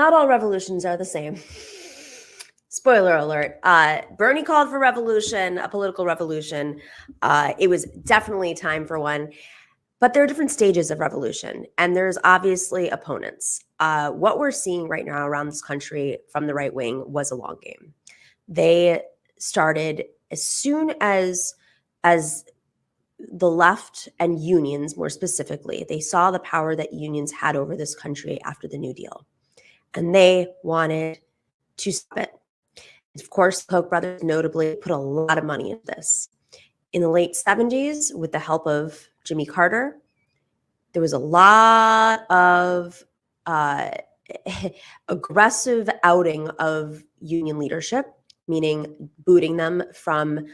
not all revolutions are the same. Spoiler alert. Bernie called for revolution, a political revolution. It was definitely time for one. But there are different stages of revolution, and there's obviously opponents. What we're seeing right now around this country from the right wing was a long game. They started as soon as the left and unions, more specifically, they saw the power that unions had over this country after the New Deal, and they wanted to stop it. Of course, the Koch brothers notably put a lot of money into this. In the late 70s, with the help of Jimmy Carter, there was a lot of aggressive outing of union leadership, meaning booting them from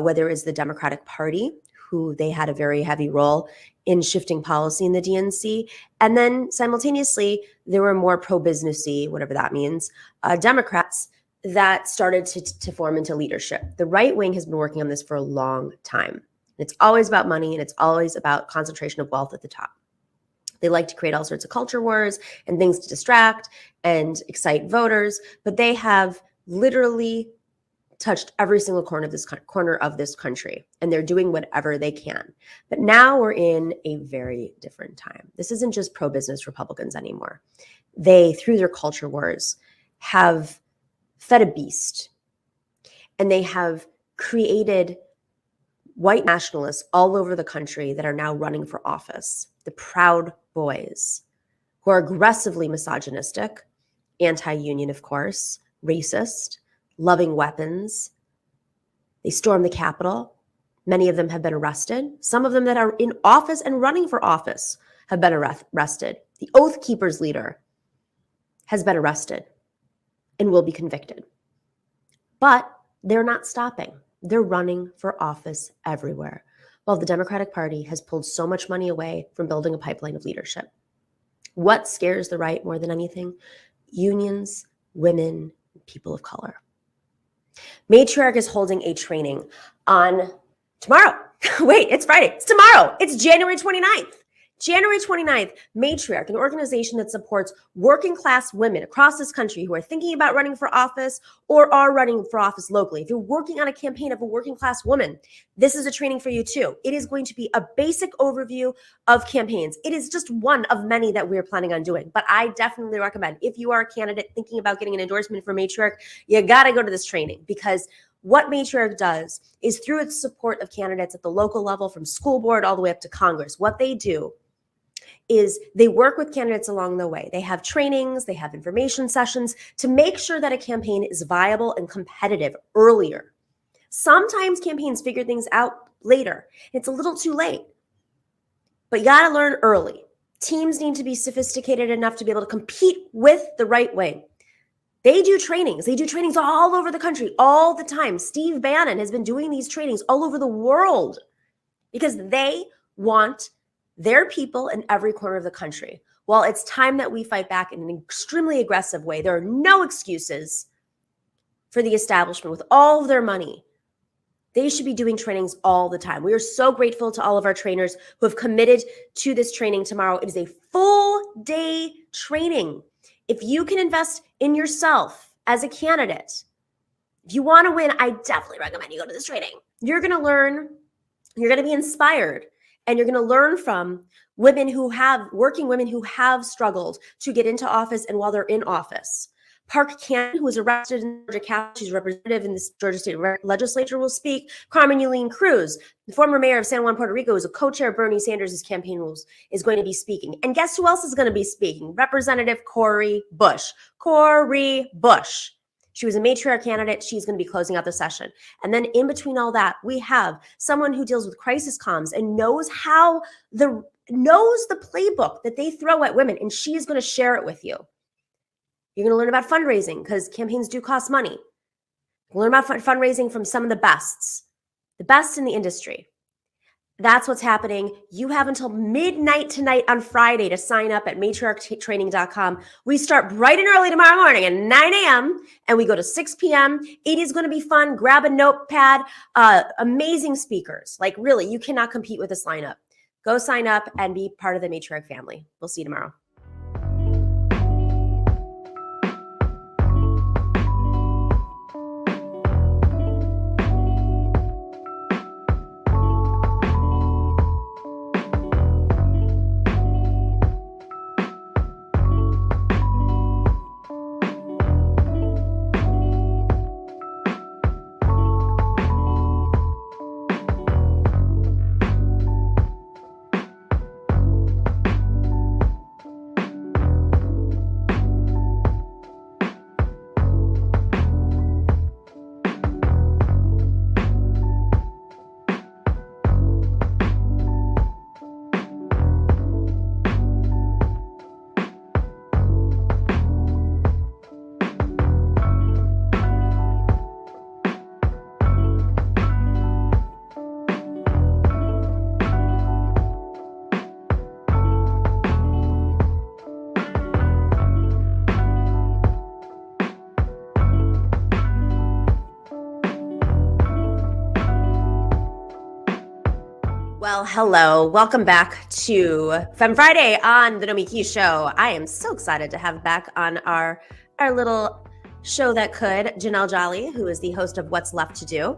whether it's the Democratic Party, who they had a very heavy role in shifting policy in the DNC. And then simultaneously, there were more pro-businessy, whatever that means, Democrats that started to form into leadership. The right wing has been working on this for a long time. It's always about money, and it's always about concentration of wealth at the top. They like to create all sorts of culture wars and things to distract and excite voters, but they have literally touched every single corner of this country, and they're doing whatever they can. But now we're in a very different time. This isn't just pro-business Republicans anymore. They, through their culture wars, have fed a beast, and they have created white nationalists all over the country that are now running for office. The Proud Boys, who are aggressively misogynistic, anti-union, of course, racist, loving weapons. They storm the Capitol. Many of them have been arrested. Some of them that are in office and running for office have been arrested. The Oath Keepers leader has been arrested and will be convicted. But they're not stopping. They're running for office everywhere, while the Democratic Party has pulled so much money away from building a pipeline of leadership. What scares the right more than anything? Unions, women, people of color. Matriarch is holding a training on tomorrow. Wait, it's Friday. It's tomorrow. It's January 29th. January 29th, Matriarch, an organization that supports working class women across this country who are thinking about running for office or are running for office locally. If you're working on a campaign of a working class woman, this is a training for you too. It is going to be a basic overview of campaigns. It is just one of many that we're planning on doing. But I definitely recommend, if you are a candidate thinking about getting an endorsement for Matriarch, you got to go to this training, because what Matriarch does is, through its support of candidates at the local level, from school board all the way up to Congress, what they do is they work with candidates along the way. They have trainings, they have information sessions to make sure that a campaign is viable and competitive earlier. Sometimes campaigns figure things out later. It's a little too late, but you got to learn early. Teams need to be sophisticated enough to be able to compete with the right wing. They do trainings. They do trainings all over the country all the time. Steve Bannon has been doing these trainings all over the world because they want their people in every corner of the country. Well, it's time that we fight back in an extremely aggressive way. There are no excuses for the establishment with all of their money. They should be doing trainings all the time. We are so grateful to all of our trainers who have committed to this training tomorrow. It is a full day training. If you can invest in yourself as a candidate, if you want to win, I definitely recommend you go to this training. You're going to learn, you're going to be inspired, and you're going to learn from working women who have struggled to get into office and while they're in office. Park Cannon, who was arrested in Georgia Capitol, she's a representative in the Georgia State Legislature, will speak. Carmen Yulín Cruz, the former mayor of San Juan, Puerto Rico, who's a co-chair of Bernie Sanders' campaign rules, is going to be speaking. And guess who else is going to be speaking? Representative Cori Bush. Cori Bush. She was a Matriarch candidate. She's going to be closing out the session. And then in between all that, we have someone who deals with crisis comms and knows the playbook that they throw at women, and she is going to share it with you. You're going to learn about fundraising, because campaigns do cost money. You'll learn about fundraising from some of the best in the industry. That's what's happening. You have until midnight tonight on Friday to sign up at matriarchtraining.com. We start bright and early tomorrow morning at 9 a.m. and we go to 6 p.m. It is going to be fun. Grab a notepad. Amazing speakers. Like, really, you cannot compete with this lineup. Go sign up and be part of the Matriarch family. We'll see you tomorrow. Well, hello. Welcome back to Femme Friday on the Nomiki show. I am so excited to have back on our little show that could Janelle Jolley, who is the host of What's Left to Do,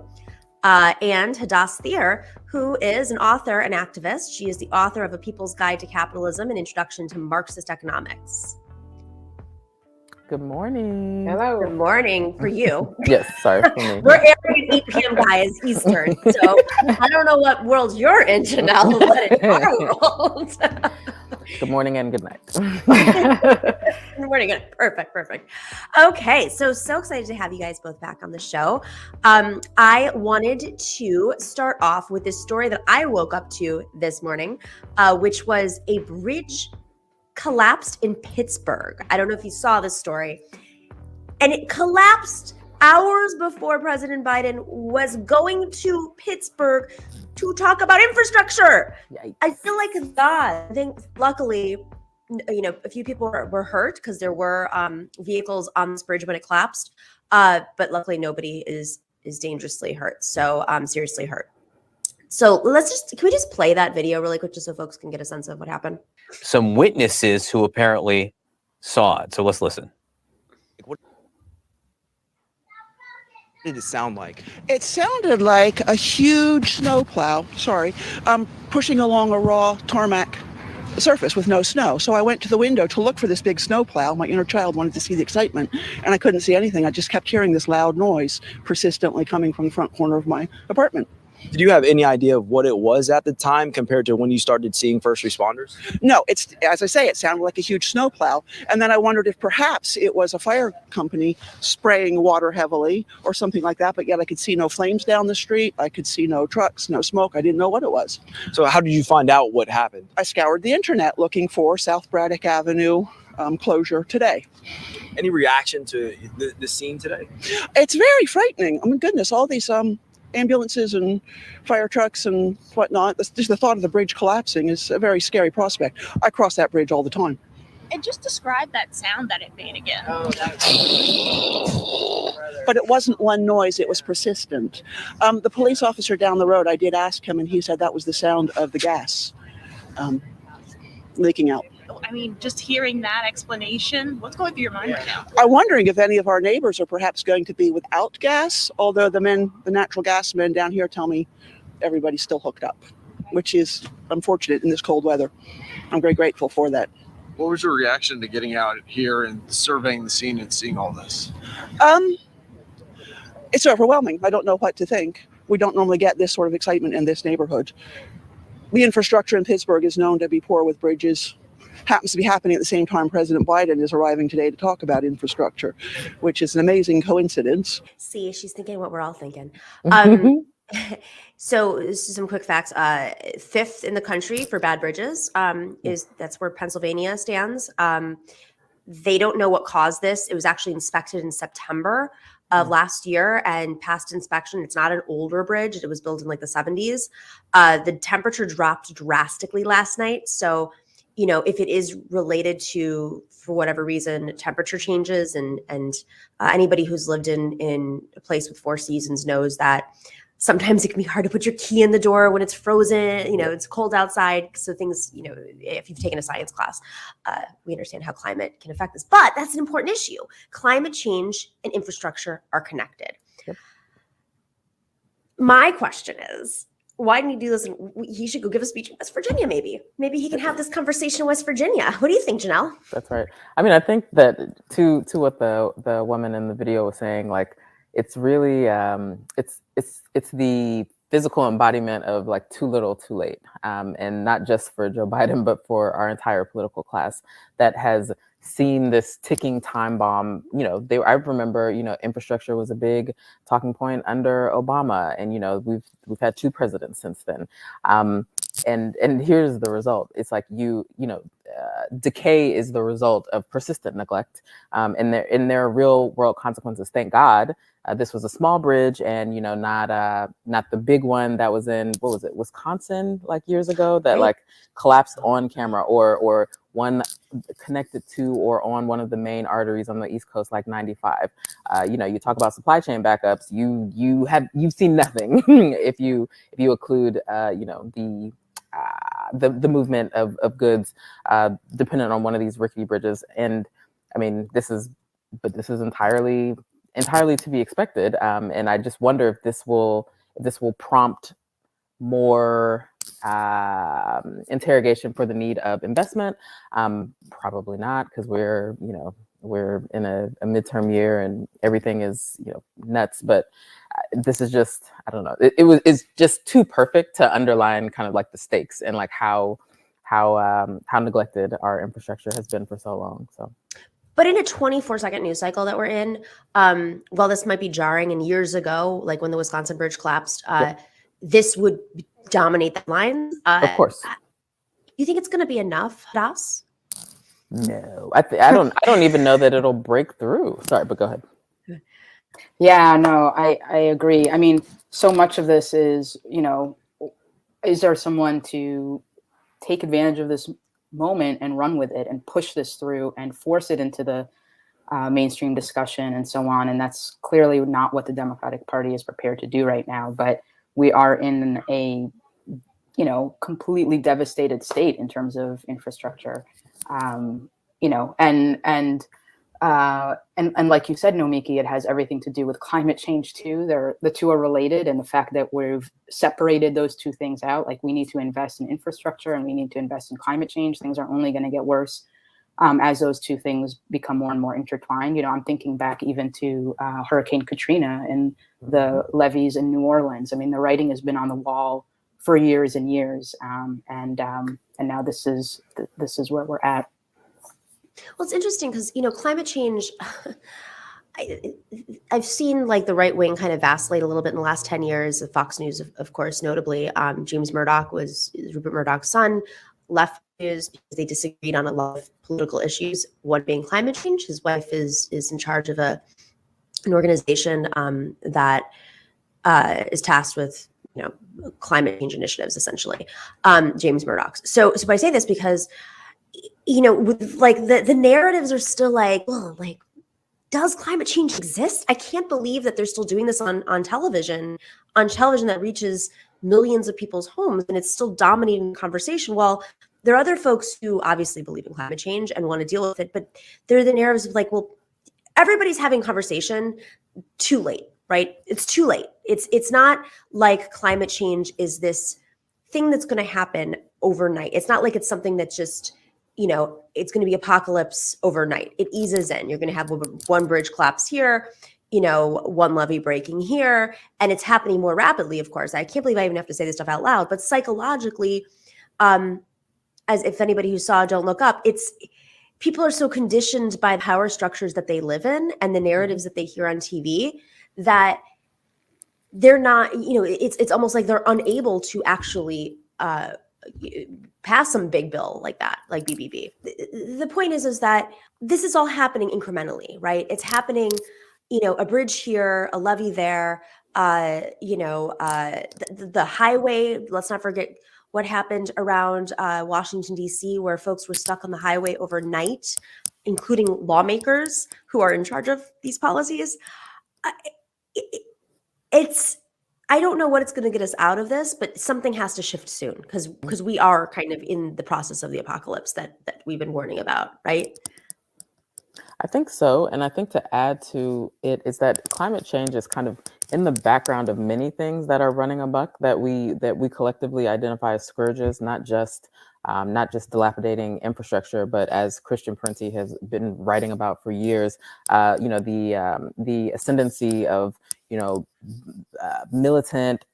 and Hadas Thier, who is an author and activist. She is the author of A People's Guide to Capitalism, an introduction to Marxist economics. Good morning. Hello. Good morning for you. Yes, sorry for me. We're airing at 8 p.m. guys, Eastern. So I don't know what world you're in, Janelle, but it's our world. Good morning and good night. Good morning. Perfect. Okay, so excited to have you guys both back on the show. I wanted to start off with this story that I woke up to this morning, which was a bridge collapsed in Pittsburgh. I don't know if you saw this story. And it collapsed hours before President Biden was going to Pittsburgh to talk about infrastructure. Yikes. I feel like God. I think luckily, a few people were hurt because there were vehicles on this bridge when it collapsed. But luckily nobody is dangerously hurt. So seriously hurt. So can we just play that video really quick just so folks can get a sense of what happened? Some witnesses who apparently saw it. So let's listen. What did it sound like? It sounded like a huge snowplow, pushing along a raw tarmac surface with no snow. So I went to the window to look for this big snowplow. My inner child wanted to see the excitement, and I couldn't see anything. I just kept hearing this loud noise persistently coming from the front corner of my apartment. Did you have any idea of what it was at the time compared to when you started seeing first responders? No, it's, as I say, it sounded like a huge snowplow. And then I wondered if perhaps it was a fire company spraying water heavily or something like that. But yet I could see no flames down the street. I could see no trucks, no smoke. I didn't know what it was. So how did you find out what happened? I scoured the internet looking for South Braddock Avenue closure today. Any reaction to the scene today? It's very frightening. Oh my goodness, all these ambulances and fire trucks and whatnot. Just the thought of the bridge collapsing is a very scary prospect. I cross that bridge all the time. And just describe that sound that it made again. But it wasn't one noise, it was persistent. The police officer down the road, I did ask him, and he said that was the sound of the gas leaking out. I mean, just hearing that explanation, what's going through your mind right now? I'm wondering if any of our neighbors are perhaps going to be without gas, although the natural gas men down here tell me everybody's still hooked up, which is unfortunate in this cold weather. I'm very grateful for that. What was your reaction to getting out here and surveying the scene and seeing all this? It's overwhelming. I don't know what to think. We don't normally get this sort of excitement in this neighborhood. The infrastructure in Pittsburgh is known to be poor with bridges. Happens to be happening at the same time President Biden is arriving today to talk about infrastructure, which is an amazing coincidence. See, she's thinking what we're all thinking. So some quick facts. Fifth in the country for bad bridges that's where Pennsylvania stands. They don't know what caused this. It was actually inspected in September of last year and passed inspection. It's not an older bridge. It was built in like the 70s. The temperature dropped drastically last night. So if it is related to, for whatever reason, temperature changes and anybody who's lived in a place with 4 seasons knows that sometimes it can be hard to put your key in the door when it's frozen, it's cold outside. So things, if you've taken a science class, we understand how climate can affect this, but that's an important issue. Climate change and infrastructure are connected. Yep. My question is, why didn't he do this? He should go give a speech in West Virginia, maybe. Maybe he can have this conversation in West Virginia. What do you think, Janelle? That's right. I mean, I think that to what the woman in the video was saying, like, it's really it's the physical embodiment of like too little, too late, and not just for Joe Biden, but for our entire political class that has seen this ticking time bomb. I remember, infrastructure was a big talking point under Obama, and we've had 2 presidents since then. and here's the result. It's like decay is the result of persistent neglect, and there are real world consequences. Thank God, this was a small bridge, and not the big one that was in, what was it, Wisconsin, like years ago, that like collapsed on camera, or one connected to or on one of the main arteries on the East Coast, like 95. You talk about supply chain backups. You've seen nothing if you include the movement of goods dependent on one of these rickety bridges. And I mean, this is entirely to be expected. And I just wonder if this will prompt more interrogation for the need of investment. Probably not, because we're in a midterm year and everything is nuts. But this is just, I don't know. It's just too perfect to underline kind of like the stakes and like how neglected our infrastructure has been for so long. So. But in a 24-second news cycle that we're in, while this might be jarring, and years ago, like when the Wisconsin bridge collapsed, this would dominate the lines. Of course. You think it's going to be enough, Hadas? No, I don't even know that it'll break through. Sorry, but go ahead. Yeah, no, I agree. I mean, so much of this is, is there someone to take advantage of this moment and run with it and push this through and force it into the mainstream discussion and so on? And that's clearly not what the Democratic Party is prepared to do right now. But we are in a, completely devastated state in terms of infrastructure, and like you said, Nomiki, it has everything to do with climate change too. The two are related, and the fact that we've separated those two things out, like we need to invest in infrastructure and we need to invest in climate change. Things are only going to get worse as those two things become more and more intertwined. I'm thinking back even to Hurricane Katrina and the levees in New Orleans. I mean, the writing has been on the wall for years and years, and now this is where we're at. Well, it's interesting because, climate change, I've seen like the right wing kind of vacillate a little bit in the last 10 years. Fox News, of course, notably. James Murdoch was Rupert Murdoch's son. Left News, because they disagreed on a lot of political issues, one being climate change. His wife is in charge of an organization that is tasked with climate change initiatives, essentially. James Murdoch. So I say this because with like the narratives are still like, well, like, does climate change exist? I can't believe that they're still doing this on television that reaches millions of people's homes, and it's still dominating the conversation. Well, there are other folks who obviously believe in climate change and want to deal with it, but there are the narratives of like, well, everybody's having conversation too late, right? It's too late. It's not like climate change is this thing that's going to happen overnight. It's not like it's something that's just, it's going to be apocalypse overnight. It eases in. You're going to have one bridge collapse here, one levee breaking here, and it's happening more rapidly, of course. I can't believe I even have to say this stuff out loud, but psychologically, as if anybody who saw Don't Look Up, people are so conditioned by power structures that they live in and the narratives that they hear on TV that they're not, it's almost like they're unable to actually pass some big bill like that, like BBB. The point is that this is all happening incrementally, right? It's happening, a bridge here, a levee there, the highway. Let's not forget what happened around Washington, D.C., where folks were stuck on the highway overnight, including lawmakers who are in charge of these policies. I don't know what it's going to get us out of this, but something has to shift soon because we are kind of in the process of the apocalypse that we've been warning about, right? I think so. And I think to add to it is that climate change is kind of in the background of many things that are running amok that we collectively identify as scourges, not just dilapidating infrastructure, but as Christian Parenti has been writing about for years, the ascendancy of militant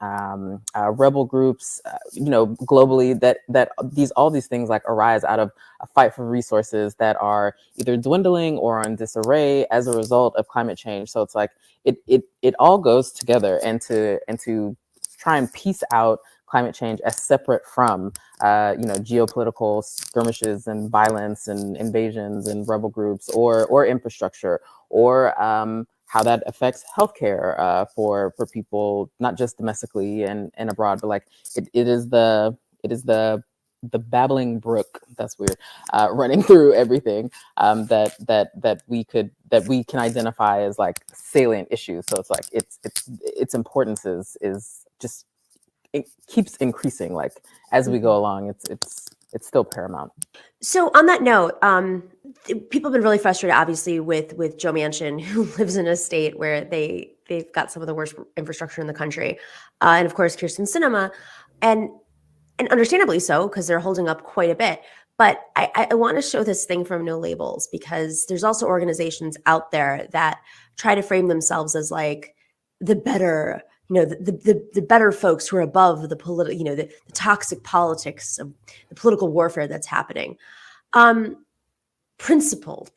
rebel groups, globally, that all these things like arise out of a fight for resources that are either dwindling or in disarray as a result of climate change. So it's like it all goes together, and to try and piece out climate change as separate from, geopolitical skirmishes and violence and invasions and rebel groups or infrastructure, or how that affects healthcare for people, not just domestically and abroad, but like it is the babbling brook, that's weird, running through everything, that we can identify as like salient issues. So it's like its importance is just, it keeps increasing, like as we go along. It's still paramount. So on that note, people have been really frustrated, obviously, with Joe Manchin, who lives in a state where they've got some of the worst infrastructure in the country, and of course Kirsten Sinema, and understandably so, because they're holding up quite a bit. But I want to show this thing from No Labels, because there's also organizations out there that try to frame themselves as like the better, the better folks who are above the political, the toxic politics of the political warfare that's happening. Principled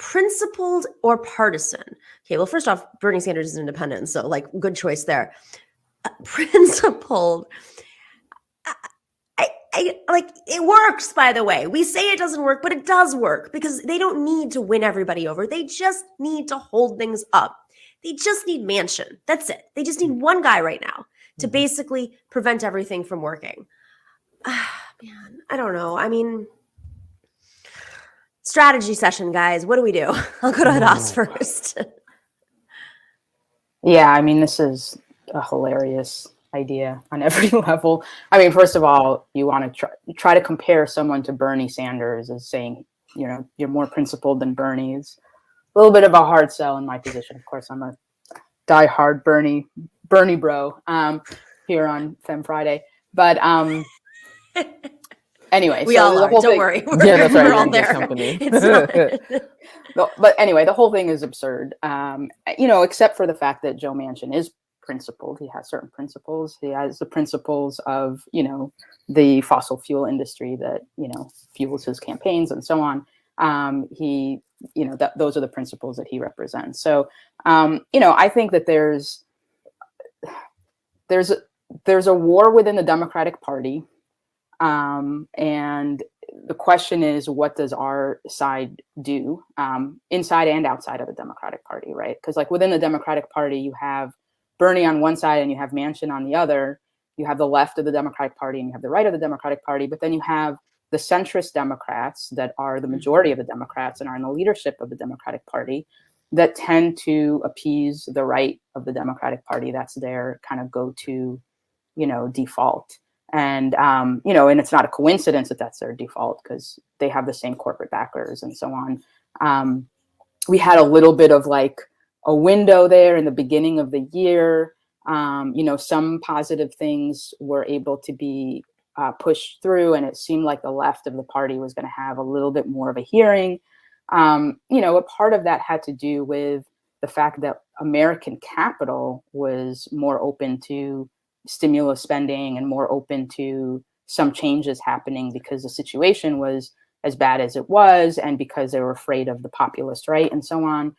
or partisan. Okay, well, first off, Bernie Sanders is independent, so like good choice there. Principled. I like, it works, by the way. We say it doesn't work, but it does work, because they don't need to win everybody over. They just need to hold things up. They just need Manchin. That's it. They just need one guy right now to basically prevent everything from working. Man, I don't know. I mean, strategy session, guys. What do we do? I'll go to Hadas first. Yeah, I mean, this is a hilarious idea on every level. I mean, first of all, you want to try to compare someone to Bernie Sanders as saying, you're more principled than Bernie. Is a little bit of a hard sell in my position. Of course, I'm a diehard Bernie bro here on Femme Friday. But anyway, we all are. Don't worry. We're all there. It's not. But anyway, the whole thing is absurd. Except for the fact that Joe Manchin is principled. He has certain principles. He has the principles of, the fossil fuel industry that, fuels his campaigns and so on. Those are the principles that he represents. So, I think that there's a war within the Democratic Party. And the question is, what does our side do, inside and outside of the Democratic Party, right? Because like within the Democratic Party, you have Bernie on one side and you have Manchin on the other. You have the left of the Democratic Party and you have the right of the Democratic Party, but then you have the centrist Democrats that are the majority of the Democrats and are in the leadership of the Democratic Party that tend to appease the right of the Democratic Party. That's their kind of go-to, default. And, and it's not a coincidence that that's their default, because they have the same corporate backers and so on. We had a little bit of like a window there in the beginning of the year. Some positive things were able to be pushed through, and it seemed like the left of the party was going to have a little bit more of a hearing. A part of that had to do with the fact that American capital was more open to stimulus spending and more open to some changes happening, because the situation was as bad as it was, and because they were afraid of the populist right and so on.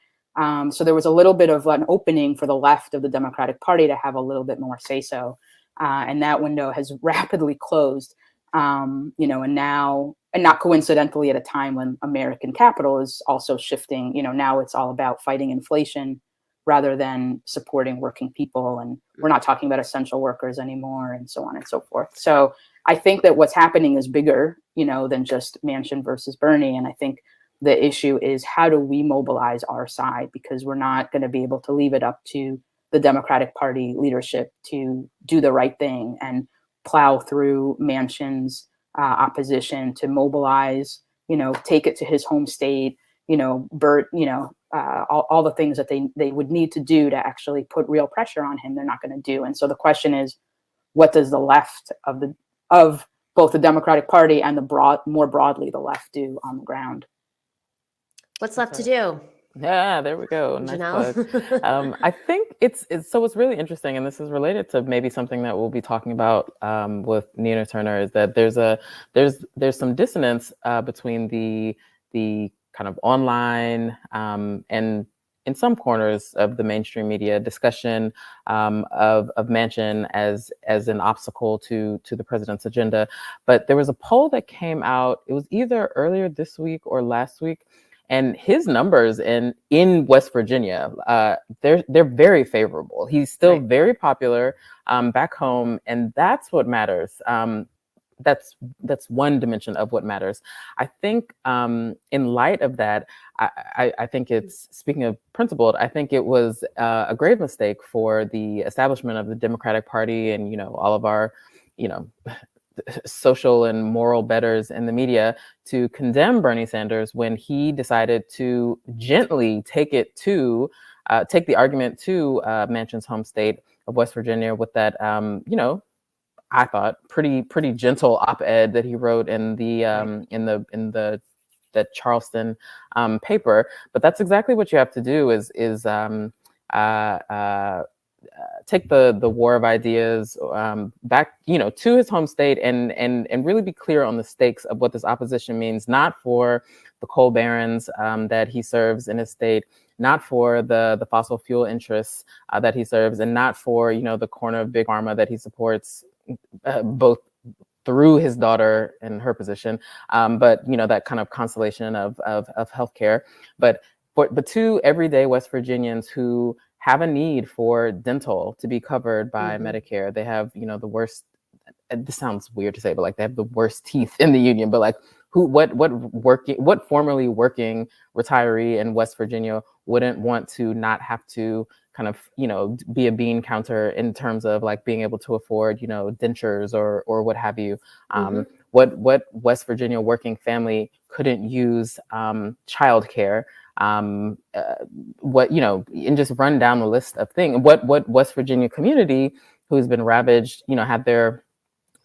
So there was a little bit of an opening for the left of the Democratic Party to have a little bit more say-so. And that window has rapidly closed, and now, and not coincidentally at a time when American capital is also shifting, now it's all about fighting inflation rather than supporting working people. And we're not talking about essential workers anymore and so on and so forth. So I think that what's happening is bigger, than just Manchin versus Bernie. And I think the issue is, how do we mobilize our side? Because we're not going to be able to leave it up to the Democratic Party leadership to do the right thing and plow through Manchin's opposition, to mobilize, take it to his home state, all the things that they would need to do to actually put real pressure on him. They're not going to do. And so the question is, what does the left of both the Democratic Party and more broadly, the left do on the ground? What's left to do? Yeah, there we go. Nice Janelle? I think it's what's really interesting, and this is related to maybe something that we'll be talking about with Nina Turner, is that there's some dissonance between the kind of online and in some corners of the mainstream media, discussion of Manchin as an obstacle to the president's agenda. But there was a poll that came out, it was either earlier this week or last week, and his numbers in West Virginia, they're very favorable. He's still very popular back home, and that's what matters. That's one dimension of what matters. I think in light of that, I think it's, speaking of principled, I think it was a grave mistake for the establishment of the Democratic Party and, you know, all of our, you know, social and moral betters in the media to condemn Bernie Sanders when he decided to gently take the argument to Manchin's home state of West Virginia with that, you know, I thought pretty gentle op-ed that he wrote in the Charleston paper. But that's exactly what you have to do is take the war of ideas back, you know, to his home state and really be clear on the stakes of what this opposition means, not for the coal barons that he serves in his state, not for the fossil fuel interests that he serves, and not for, you know, the corner of big pharma that he supports, both through his daughter and her position, but, you know, that kind of constellation of healthcare, but to everyday West Virginians who have a need for dental to be covered by Medicare. They have, you know, the worst, this sounds weird to say, but like they have the worst teeth in the union, but like what formerly working retiree in West Virginia wouldn't want to not have to kind of, you know, be a bean counter in terms of like being able to afford, you know, dentures or what have you. What West Virginia working family couldn't use childcare, what, you know, and just run down the list of things. What West Virginia community who's been ravaged, you know, had their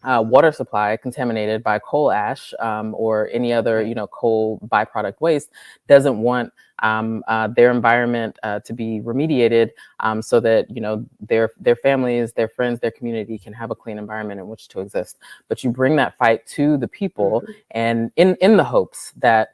water supply contaminated by coal ash or any other, you know, coal byproduct waste, doesn't want their environment to be remediated so that, you know, their families, their friends, their community can have a clean environment in which to exist. But you bring that fight to the people, and in the hopes that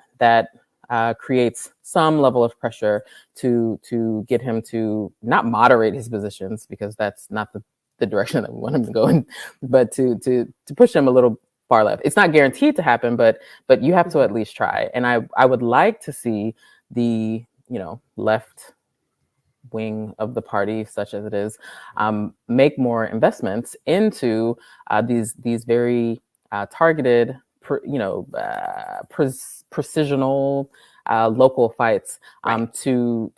creates some level of pressure to get him to not moderate his positions, because that's not the direction that we want him to go in, but to push him a little far left. It's not guaranteed to happen, but you have to at least try. And I would like to see the, you know, left wing of the party, such as it is, make more investments into these very targeted, precisional local fights to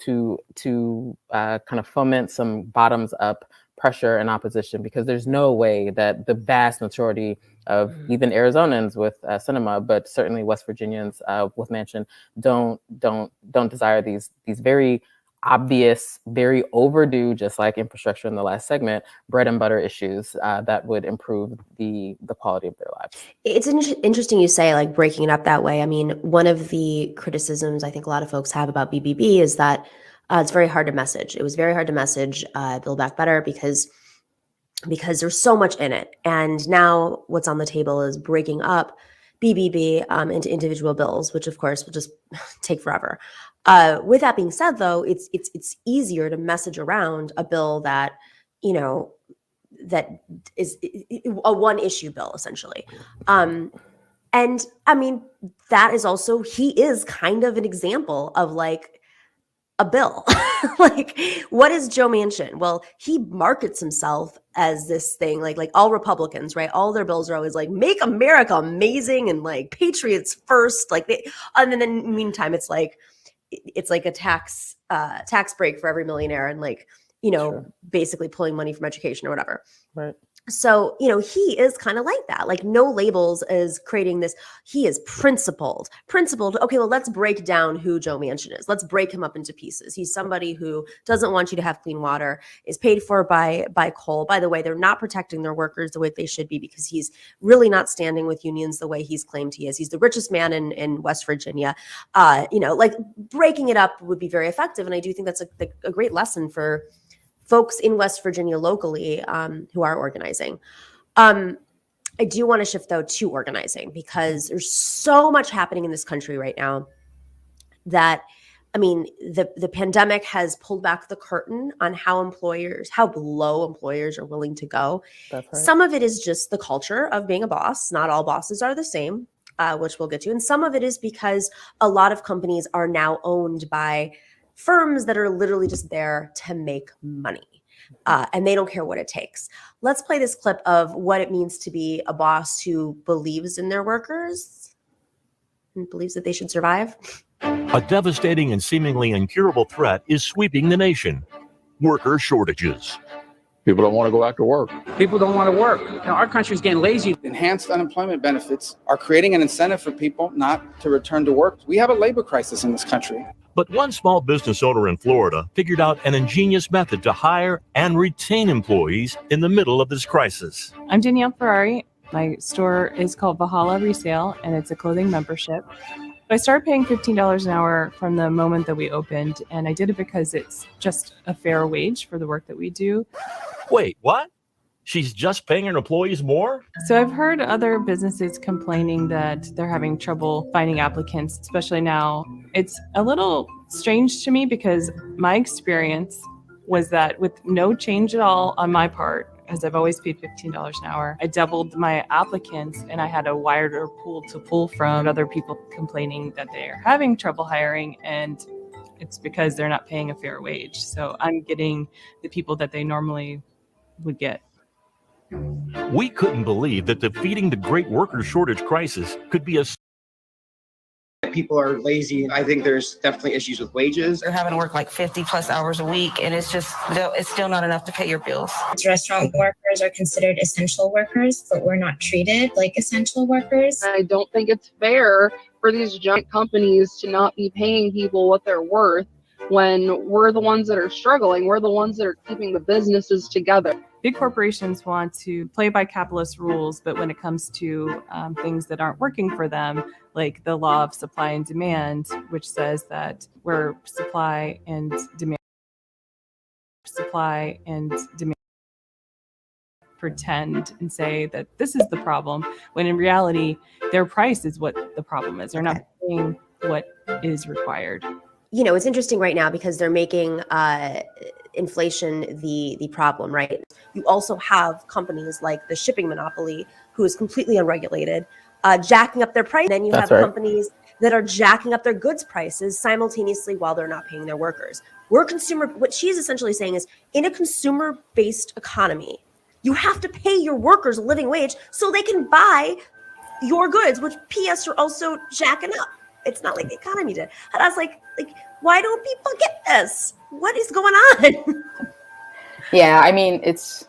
kind of foment some bottoms up pressure and opposition, because there's no way that the vast majority of even Arizonans with Sinema, but certainly West Virginians with Manchin, don't desire these very obvious, very overdue, just like infrastructure in the last segment, bread and butter issues that would improve the quality of their lives. It's interesting you say like breaking it up that way. I mean, one of the criticisms I think a lot of folks have about BBB is that it's very hard to message. It was very hard to message Build Back Better because there's so much in it. And now what's on the table is breaking up BBB into individual bills, which of course will just take forever. With that being said, though, it's easier to message around a bill that, you know, that is a one issue bill essentially. And I mean, that is also, he is kind of an example of like a bill. Like, what is Joe Manchin? Well, he markets himself as this thing, like all Republicans, right? All their bills are always like, make America amazing and like patriots first. Like and then in the meantime, it's like a tax break for every millionaire and like, you know, basically pulling money from education or whatever. Right. So, you know, he is kind of like that, like no labels is creating this. He is principled. Okay, well, let's break down who Joe Manchin is. Let's break him up into pieces. He's somebody who doesn't want you to have clean water, is paid for by coal. By the way, they're not protecting their workers the way they should be, because he's really not standing with unions the way he's claimed he is. He's the richest man in West Virginia. You know, like breaking it up would be very effective. And I do think that's a great lesson for folks in West Virginia locally who are organizing. I do want to shift, though, to organizing, because there's so much happening in this country right now that, I mean, the pandemic has pulled back the curtain on how low employers are willing to go. That's right. Some of it is just the culture of being a boss. Not all bosses are the same, which we'll get to. And some of it is because a lot of companies are now owned by firms that are literally just there to make money. And they don't care what it takes. Let's play this clip of what it means to be a boss who believes in their workers and believes that they should survive. A devastating and seemingly incurable threat is sweeping the nation. Worker shortages. People don't want to go back to work. People don't want to work. Now, our country's getting lazy. Enhanced unemployment benefits are creating an incentive for people not to return to work. We have a labor crisis in this country. But one small business owner in Florida figured out an ingenious method to hire and retain employees in the middle of this crisis. I'm Janelle Jolley. My store is called Valhalla Resale, and it's a clothing membership. I started paying $15 an hour from the moment that we opened, and I did it because it's just a fair wage for the work that we do. Wait, what? She's just paying her employees more? So I've heard other businesses complaining that they're having trouble finding applicants, especially now. It's a little strange to me because my experience was that with no change at all on my part, as I've always paid $15 an hour, I doubled my applicants and I had a wider pool to pull from. Other people complaining that they're having trouble hiring, and it's because they're not paying a fair wage. So I'm getting the people that they normally would get. We couldn't believe that defeating the great worker shortage crisis could be a... People are lazy. I think there's definitely issues with wages. They're having to work like 50 plus hours a week, and it's still not enough to pay your bills. Restaurant workers are considered essential workers, but we're not treated like essential workers. I don't think it's fair for these giant companies to not be paying people what they're worth when we're the ones that are struggling. We're the ones that are keeping the businesses together. Big corporations want to play by capitalist rules, but when it comes to things that aren't working for them, like the law of supply and demand, which says that where supply and demand pretend and say that this is the problem, when in reality, their price is what the problem is. They're not paying what is required. You know, it's interesting right now because they're making inflation the problem, right? You also have companies like the shipping monopoly, who is completely unregulated, jacking up their price. Then you have companies that are jacking up their goods prices simultaneously while they're not paying their workers. What she's essentially saying is, in a consumer-based economy, you have to pay your workers a living wage so they can buy your goods, which PS are also jacking up. It's not like the economy did. And I was like, why don't people get this? What is going on? Yeah, I mean, it's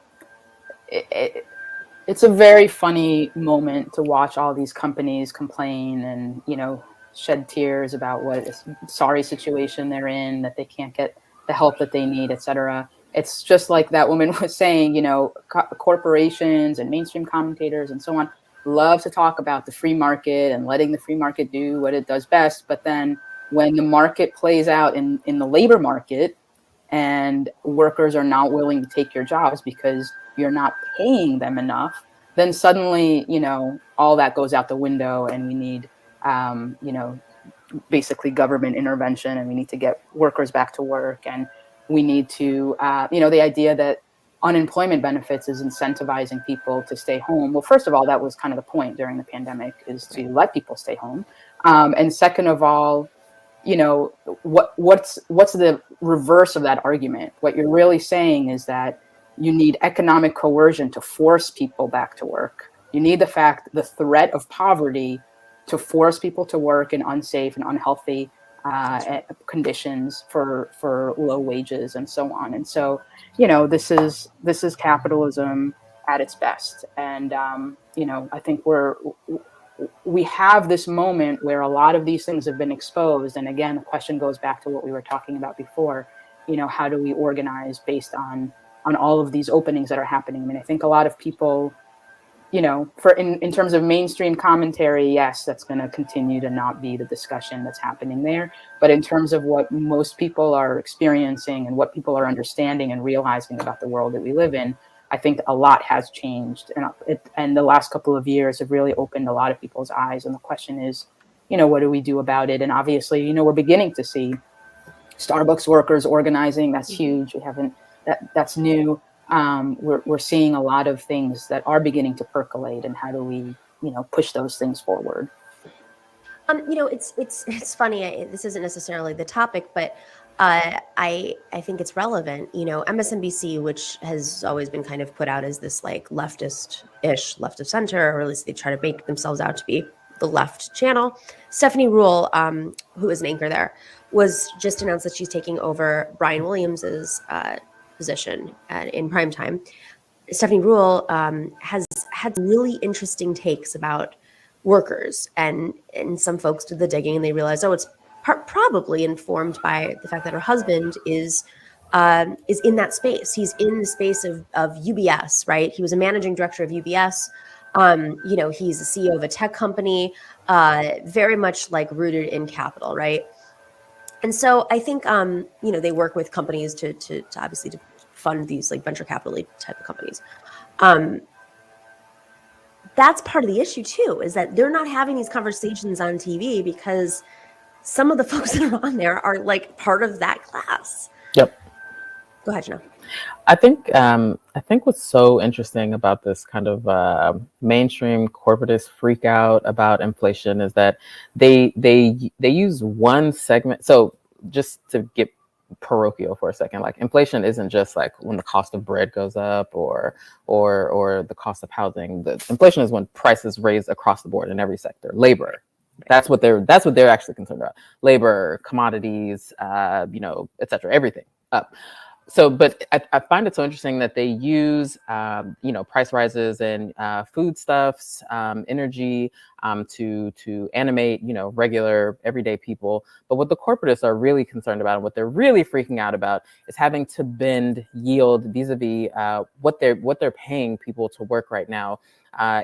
a very funny moment to watch all these companies complain and, you know, shed tears about what a sorry situation they're in, that they can't get the help that they need, et cetera. It's just like that woman was saying, you know, corporations and mainstream commentators and so on love to talk about the free market and letting the free market do what it does best. But then when the market plays out in the labor market and workers are not willing to take your jobs because you're not paying them enough, then suddenly, you know, all that goes out the window, and we need, you know, basically government intervention, and we need to get workers back to work. And we need to, you know, the idea that unemployment benefits is incentivizing people to stay home. Well, first of all, that was kind of the point during the pandemic, is to let people stay home. And second of all, you know, what's the reverse of that argument? What you're really saying is that you need economic coercion to force people back to work. You need the threat of poverty to force people to work in unsafe and unhealthy conditions for low wages and so on. And so, you know, this is capitalism at its best. And you know, I think we have this moment where a lot of these things have been exposed. And again, the question goes back to what we were talking about before. You know, how do we organize based on all of these openings that are happening? I mean, I think a lot of people, you know, in terms of mainstream commentary, yes, that's going to continue to not be the discussion that's happening there. But in terms of what most people are experiencing and what people are understanding and realizing about the world that we live in, I think a lot has changed. And the last couple of years have really opened a lot of people's eyes. And the question is, you know, what do we do about it? And obviously, you know, we're beginning to see Starbucks workers organizing, that's huge. We haven't, that's new. We're seeing a lot of things that are beginning to percolate, and how do we, push those things forward? It's funny. This isn't necessarily the topic, but I think it's relevant. MSNBC, which has always been kind of put out as this like leftist-ish, left of center, or at least they try to make themselves out to be the left channel. Stephanie Ruhle, who is an anchor there, was just announced that she's taking over Brian Williams's position in primetime. Stephanie Ruhle has had really interesting takes about workers, and some folks did the digging and they realized, it's probably informed by the fact that her husband is in that space. He's in the space of UBS, right? He was a managing director of UBS. He's a CEO of a tech company, very much like rooted in capital, right? And so I think they work with companies to obviously to fund these like venture capital type of companies. That's part of the issue too, is that they're not having these conversations on TV because some of the folks that are on there are like part of that class. Yep. Go ahead, Janelle. I think what's so interesting about this kind of mainstream corporatist freak out about inflation is that they use one segment. So just to get parochial for a second, like inflation isn't just like when the cost of bread goes up or the cost of housing. The inflation is when prices raise across the board in every sector. Labor, that's what they're actually concerned about. Labor, commodities, et cetera, everything up. So, but I find it so interesting that they use, price rises in foodstuffs, energy, to animate, regular everyday people. But what the corporatists are really concerned about, and what they're really freaking out about, is having to bend yield vis-a-vis what they're paying people to work right now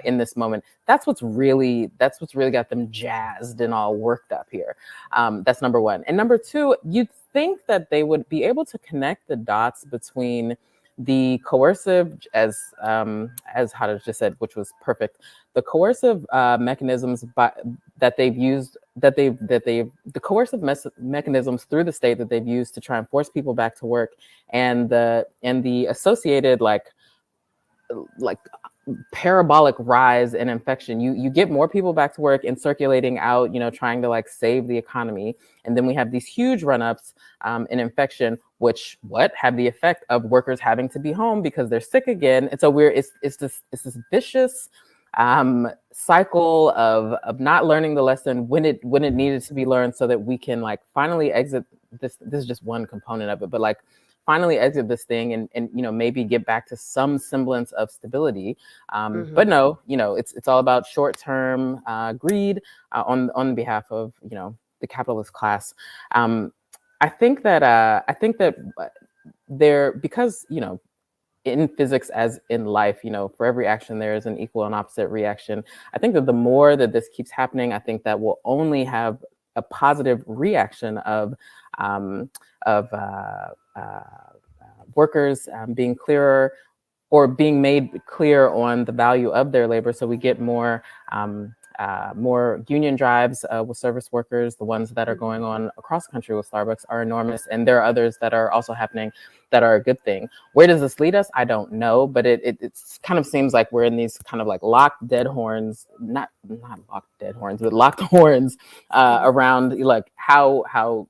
in this moment. That's what's really got them jazzed and all worked up here. That's number one. And number two, you'd think that they would be able to connect the dots between the coercive, as Hadas just said, which was perfect, the coercive mechanisms the coercive mechanisms through the state that they've used to try and force people back to work, and the associated like parabolic rise in infection. You get more people back to work and circulating out, trying to like save the economy. And then we have these huge run-ups in infection, which have the effect of workers having to be home because they're sick again. And so it's this vicious cycle of not learning the lesson when it needed to be learned, so that we can like finally exit this. This is just one component of it, but like finally exit this thing and maybe get back to some semblance of stability. But no, it's all about short-term greed on behalf of the capitalist class. I think that there, because in physics as in life, for every action there is an equal and opposite reaction. I think that the more that this keeps happening, I think that we'll only have a positive reaction of workers being clearer or being made clear on the value of their labor. So we get more union drives with service workers. The ones that are going on across the country with Starbucks are enormous. And there are others that are also happening that are a good thing. Where does this lead us? I don't know, but it kind of seems like we're in these kind of like locked dead horns, not locked dead horns, but locked horns around like how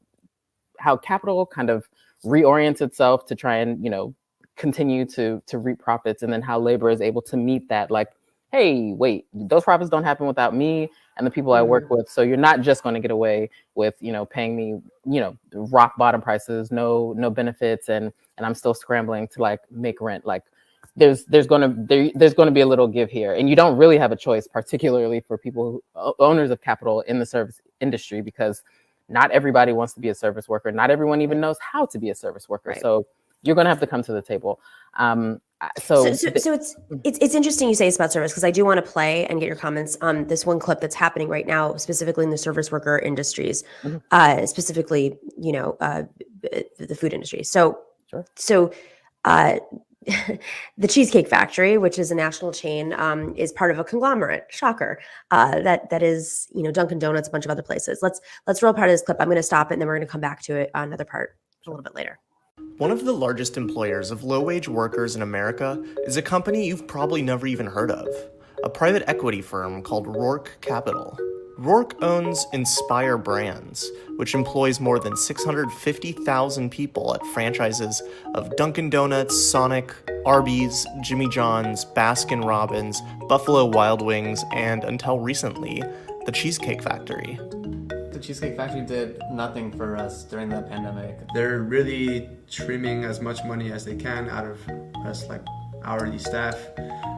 capital kind of reorients itself to try and, continue to reap profits. And then how labor is able to meet that, like, hey, wait, those profits don't happen without me and the people I work with. So you're not just going to get away with, paying me, rock bottom prices, no benefits, and I'm still scrambling to like make rent. Like there's going to be a little give here, and you don't really have a choice, particularly for people owners of capital in the service industry, because not everybody wants to be a service worker. Not everyone even knows how to be a service worker. Right. So you're going to have to come to the table. So it's interesting you say it's about service, because I do want to play and get your comments on this one clip that's happening right now, specifically in the service worker industries, specifically, the food industry. So, sure. the Cheesecake Factory, which is a national chain, is part of a conglomerate. Shocker. That is, Dunkin' Donuts, a bunch of other places. Let's roll part of this clip. I'm going to stop it, and then we're going to come back to it on another part a little bit later. One of the largest employers of low-wage workers in America is a company you've probably never even heard of, a private equity firm called Roark Capital. Roark owns Inspire Brands, which employs more than 650,000 people at franchises of Dunkin' Donuts, Sonic, Arby's, Jimmy John's, Baskin-Robbins, Buffalo Wild Wings, and, until recently, the Cheesecake Factory. The Cheesecake Factory did nothing for us during the pandemic. They're really trimming as much money as they can out of us, like hourly staff.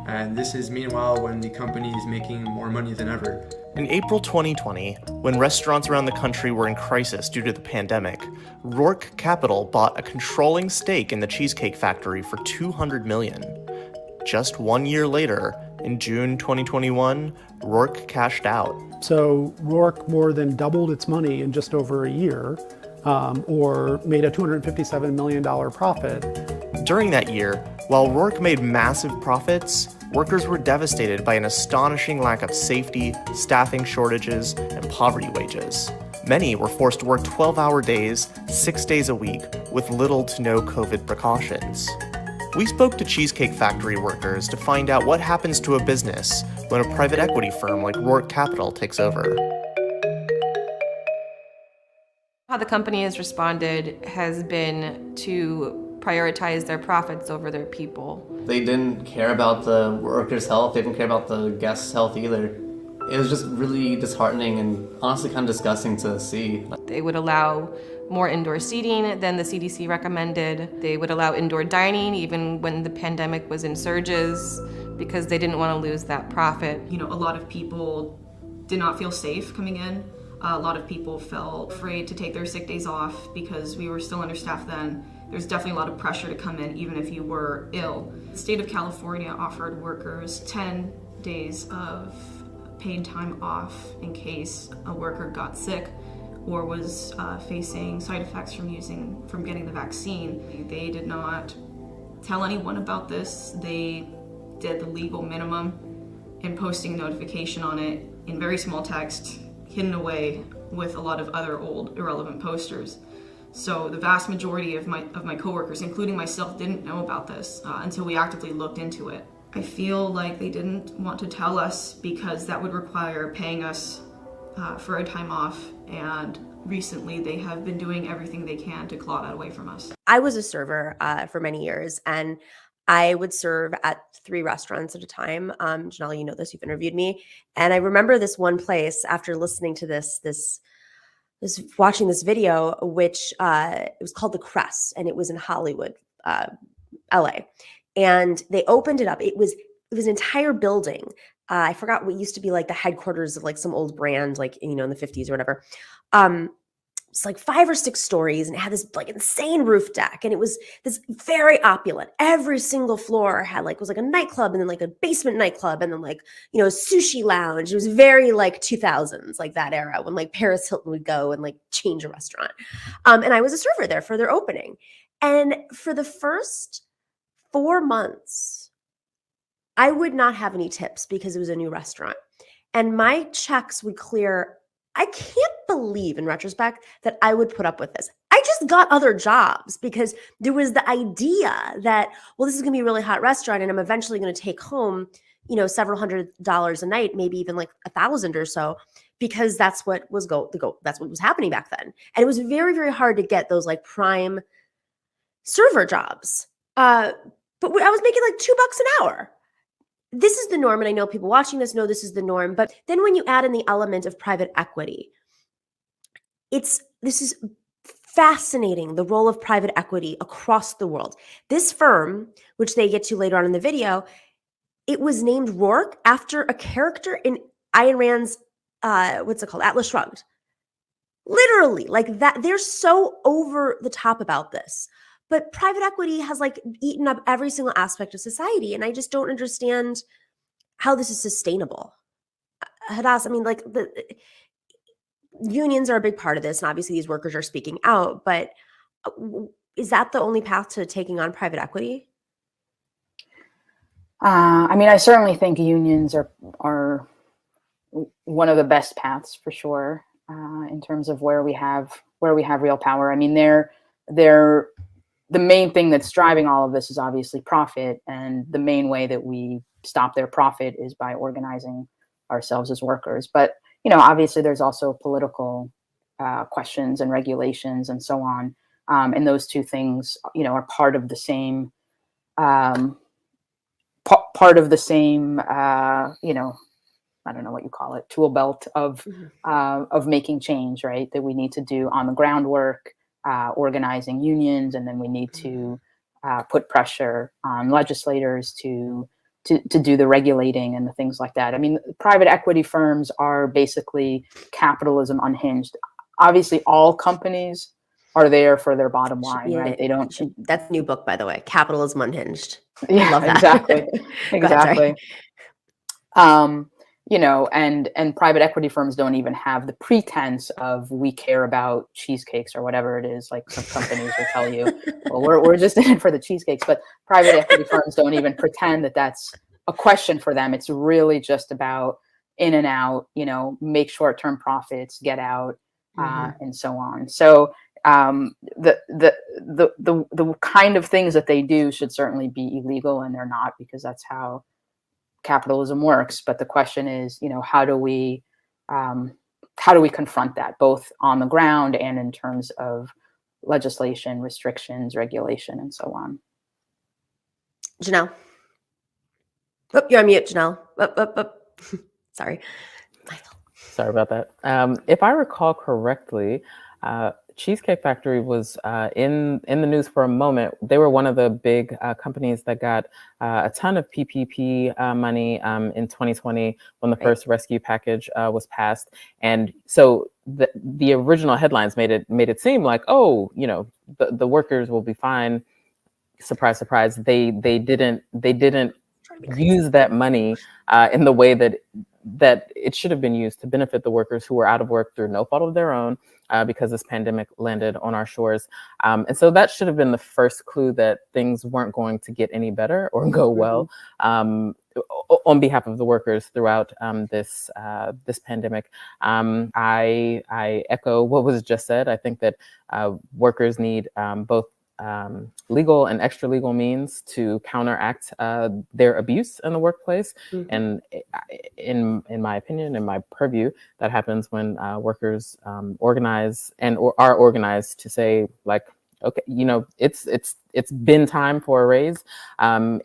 And this is meanwhile when the company is making more money than ever. In April 2020, when restaurants around the country were in crisis due to the pandemic, Roark Capital bought a controlling stake in the Cheesecake Factory for $200 million. Just 1 year later, in June 2021, Roark cashed out. So Roark more than doubled its money in just over a year, or made a $257 million profit. During that year, while Roark made massive profits, workers were devastated by an astonishing lack of safety, staffing shortages, and poverty wages. Many were forced to work 12-hour days, 6 days a week, with little to no COVID precautions. We spoke to Cheesecake Factory workers to find out what happens to a business when a private equity firm like Roark Capital takes over. How the company has responded has been to prioritize their profits over their people. They didn't care about the workers' health. They didn't care about the guests' health either. It was just really disheartening and honestly kind of disgusting to see. They would allow more indoor seating than the CDC recommended. They would allow indoor dining even when the pandemic was in surges because they didn't want to lose that profit. A lot of people did not feel safe coming in. A lot of people felt afraid to take their sick days off because we were still understaffed then. There's definitely a lot of pressure to come in even if you were ill. The state of California offered workers 10 days of paid time off in case a worker got sick or was facing side effects from getting the vaccine. They did not tell anyone about this. They did the legal minimum in posting a notification on it in very small text, hidden away with a lot of other old irrelevant posters. So the vast majority of my coworkers, including myself, didn't know about this until we actively looked into it. I feel like they didn't want to tell us because that would require paying us for a time off, and recently they have been doing everything they can to claw that away from us. I was a server for many years, and I would serve at 3 restaurants at a time. Janelle, you know this, you've interviewed me. And I remember this one place after listening to watching this video, which it was called The Crest, and it was in Hollywood, LA. And they opened it up. It was an entire building. I forgot what used to be like the headquarters of like some old brand, like, in the 50s or whatever. It's like 5 or 6 stories, and it had this like insane roof deck, and it was this very opulent. Every single floor had was like a nightclub, and then like a basement nightclub, and then a sushi lounge. It was very like 2000s, like that era when like Paris Hilton would go and like change a restaurant. And I was a server there for their opening. And for the first 4 months, I would not have any tips because it was a new restaurant. And my checks would clear. I can't believe in retrospect that I would put up with this. I just got other jobs because there was the idea that, well, this is going to be a really hot restaurant and I'm eventually going to take home, several $100s a night, maybe even like $1,000 or so, because that's what was that's what was happening back then. And it was very, very hard to get those like prime server jobs. But I was making like $2 an hour. This is the norm, and I know people watching this know this is the norm, but then when you add in the element of private equity, this is fascinating, the role of private equity across the world. This firm, which they get to later on in the video, it was named Roark after a character in Ayn Rand's, Atlas Shrugged. Literally, like that, they're so over the top about this. But private equity has like eaten up every single aspect of society. And I just don't understand how this is sustainable. Hadas, I mean, like the unions are a big part of this. And obviously these workers are speaking out, but is that the only path to taking on private equity? I mean, I certainly think unions are one of the best paths for sure, in terms of where we have real power. I mean, they're the main thing that's driving all of this is obviously profit, and the main way that we stop their profit is by organizing ourselves as workers. But obviously, there's also political questions and regulations and so on, and those two things, are part of the same. Part of the same, I don't know what you call it, tool belt of making change, right? That we need to do on the groundwork, organizing unions, and then we need to put pressure on legislators to do the regulating and the things like that. I mean, private equity firms are basically capitalism unhinged. Obviously, all companies are there for their bottom line, right? They don't. That's a new book, by the way, Capitalism Unhinged. Yeah, I love that. exactly. Exactly. And private equity firms don't even have the pretense of we care about cheesecakes or whatever it is. Like some companies will tell you, well, we're just in it for the cheesecakes. But private equity firms don't even pretend that that's a question for them. It's really just about in and out, make short-term profits, get out, and so on. So the kind of things that they do should certainly be illegal, and they're not, because that's how capitalism works. But the question is, how do we confront that, both on the ground and in terms of legislation, restrictions, regulation, and so on? Janelle. Oh, you're on mute, Janelle. Sorry. Sorry about that. If I recall correctly, Cheesecake Factory was in the news for a moment. They were one of the big companies that got a ton of PPP money in 2020 when the first rescue package was passed. And so the original headlines made it seem like, oh, the workers will be fine. Surprise, surprise. They didn't use that money in the way that it should have been used to benefit the workers who were out of work through no fault of their own, because this pandemic landed on our shores. And so that should have been the first clue that things weren't going to get any better or go well on behalf of the workers throughout this pandemic. I echo what was just said. I think that workers need both legal and extra legal means to counteract their abuse in the workplace. And in my opinion, in my purview, that happens when workers organize or are organized to say, like, okay, it's been time for a raise, and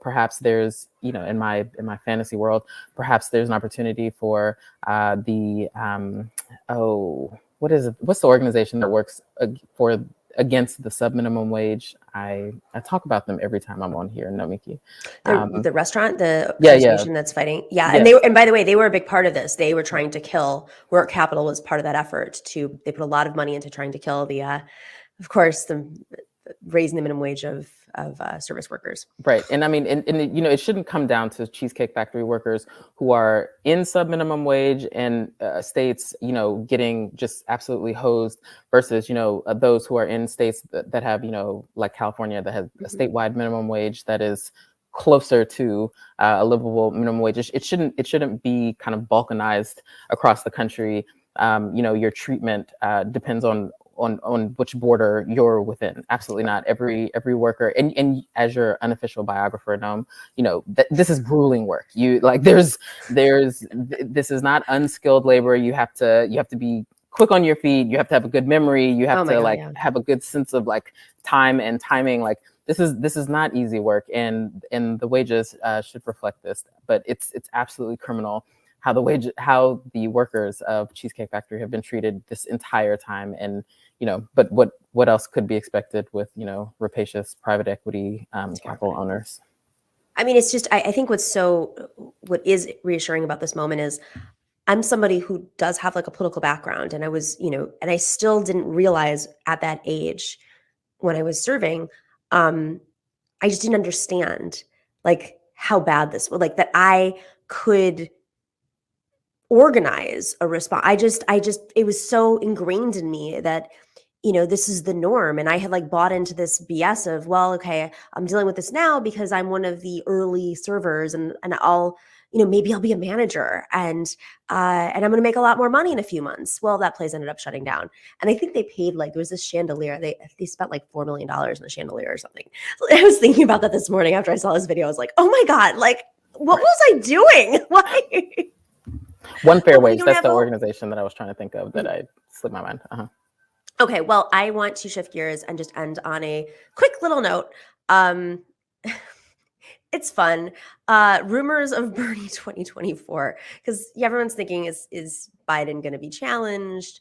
perhaps there's in my fantasy world, perhaps there's an opportunity for what's the organization that works against the sub-minimum wage? I talk about them every time I'm on here, Nomiki. The restaurant, the organization that's fighting. Yeah. Yes. And by the way, they were a big part of this. They were trying to kill Work Capital was part of that effort they put a lot of money into trying to kill of course, the raising the minimum wage of service workers. Right. And I mean, and it shouldn't come down to Cheesecake Factory workers who are in sub-minimum wage and states, getting just absolutely hosed versus, those who are in states that have, like California, that has a statewide minimum wage that is closer to a livable minimum wage. It shouldn't be kind of balkanized across the country. Your treatment depends on which border you're within. Absolutely not. Every worker, and as your unofficial biographer, Nom, this is grueling work. This is not unskilled labor. You have to be quick on your feet. You have to have a good memory. You have to have a good sense of time and timing. This is not easy work, and the wages should reflect this. But it's absolutely criminal how the workers of Cheesecake Factory have been treated this entire time. And but what else could be expected with rapacious private equity capital owners? I mean, it's just I think what is reassuring about this moment is I'm somebody who does have a political background, and I was and I still didn't realize at that age when I was serving, I just didn't understand how bad this was, that I could organize a response. It was so ingrained in me that this is the norm. And I had like bought into this BS of, well, okay, I'm dealing with this now because I'm one of the early servers, and I'll, maybe I'll be a manager, and I'm going to make a lot more money in a few months. Well, that place ended up shutting down. And I think they paid there was this chandelier. They spent like $4 million in the chandelier or something. I was thinking about that this morning after I saw this video. I was like, oh my God, like, what was I doing? Why? One Fair Wage, that's the organization that I was trying to think of that I slipped my mind. Okay, well, I want to shift gears and just end on a quick little note. It's fun. Rumors of Bernie 2024, because everyone's thinking, is Biden going to be challenged?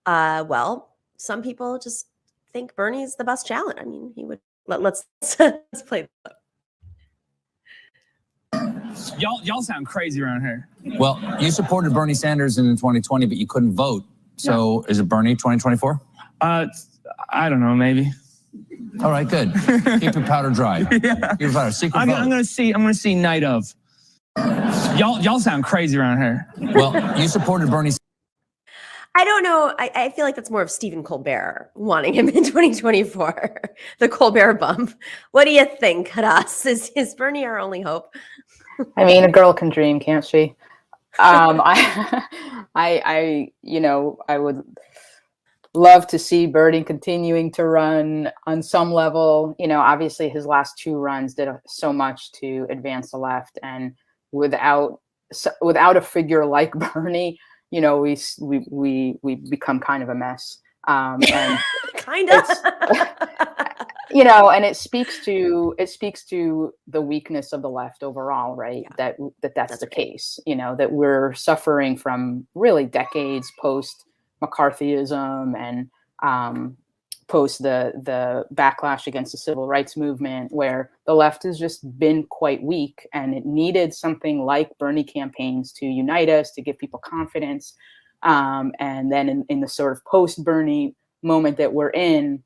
Well, some people just think Bernie's the best challenge. I mean, he would. Let's play. Y'all sound crazy around here. Well, you supported Bernie Sanders in 2020, but you couldn't vote. So is it Bernie 2024? I don't know, maybe. All right, good. Keep your powder dry. Yeah. Keep your powder. Secret I'm vote. gonna see night of. Y'all sound crazy around here. Well, you supported Bernie. I don't know. I feel like that's more of Stephen Colbert wanting him in 2024. The Colbert bump. What do you think, Hadas? Is Bernie our only hope? I mean, a girl can dream, can't she? I would love to see Bernie continuing to run on some level. Obviously his last 2 runs did so much to advance the left, and without a figure like Bernie, we become kind of a mess. And kind of. And it speaks to the weakness of the left overall, right? Yeah. That's the case. That we're suffering from really decades post McCarthyism and post the backlash against the civil rights movement, where the left has just been quite weak, and it needed something like Bernie campaigns to unite us, to give people confidence. And then in the sort of post-Bernie moment that we're in,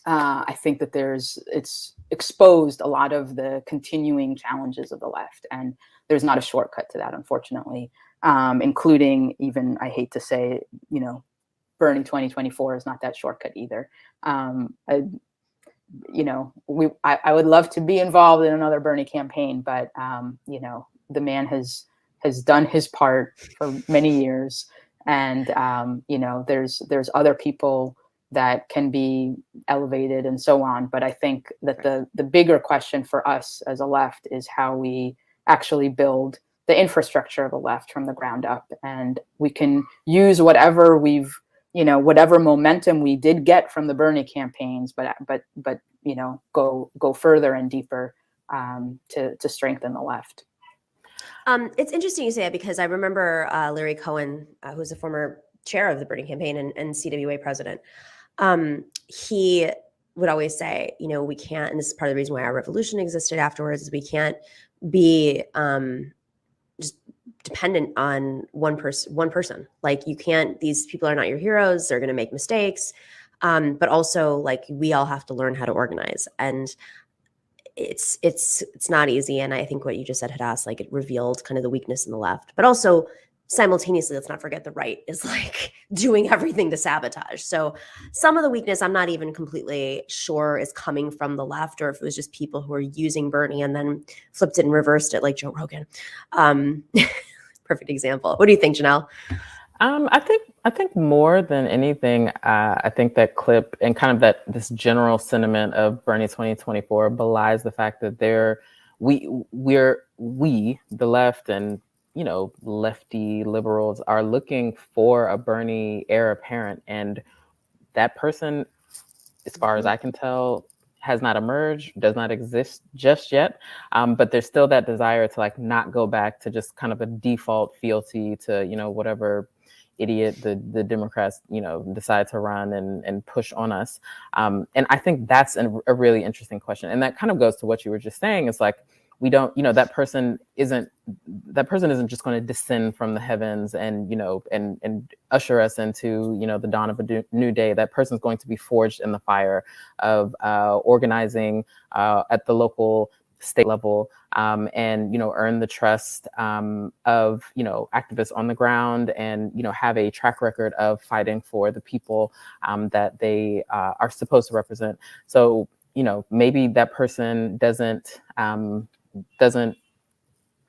I think that it's exposed a lot of the continuing challenges of the left, and there's not a shortcut to that, unfortunately. Including even, I hate to say, Bernie 2024 is not that shortcut either. I would love to be involved in another Bernie campaign, but the man has done his part for many years, and there's other people that can be elevated and so on. But I think that the bigger question for us as a left is how we actually build the infrastructure of the left from the ground up. And we can use whatever whatever momentum we did get from the Bernie campaigns, but go further and deeper to strengthen the left. It's interesting you say that, because I remember Larry Cohen, who's a former chair of the Bernie campaign and CWA president. He would always say, we can't, and this is part of the reason why our revolution existed afterwards, is we can't be just dependent on one person. Like, you can't, these people are not your heroes. They're going to make mistakes. But also, like, we all have to learn how to organize, and it's not easy. And I think what you just said, Hadas, like, it revealed kind of the weakness in the left, but also simultaneously, let's not forget the right is like doing everything to sabotage. So some of the weakness, I'm not even completely sure is coming from the left, or if it was just people who are using Bernie and then flipped it and reversed it, like Joe Rogan. Perfect example. What do you think, Janelle? I think more than anything, I think that clip and kind of this general sentiment of Bernie 2024 belies the fact that we, the left, and lefty liberals are looking for a Bernie heir apparent, and that person, as far as I can tell, has not emerged, does not exist just yet. But there's still that desire to like not go back to just kind of a default fealty to whatever idiot the Democrats decide to run and push on us. And I think that's a really interesting question, and that kind of goes to what you were just saying. It's like, we don't, that person isn't just going to descend from the heavens and, and usher us into, the dawn of a new day. That person's going to be forged in the fire of organizing at the local state level, and, earn the trust of, activists on the ground, and, have a track record of fighting for the people that they are supposed to represent. So, maybe that person doesn't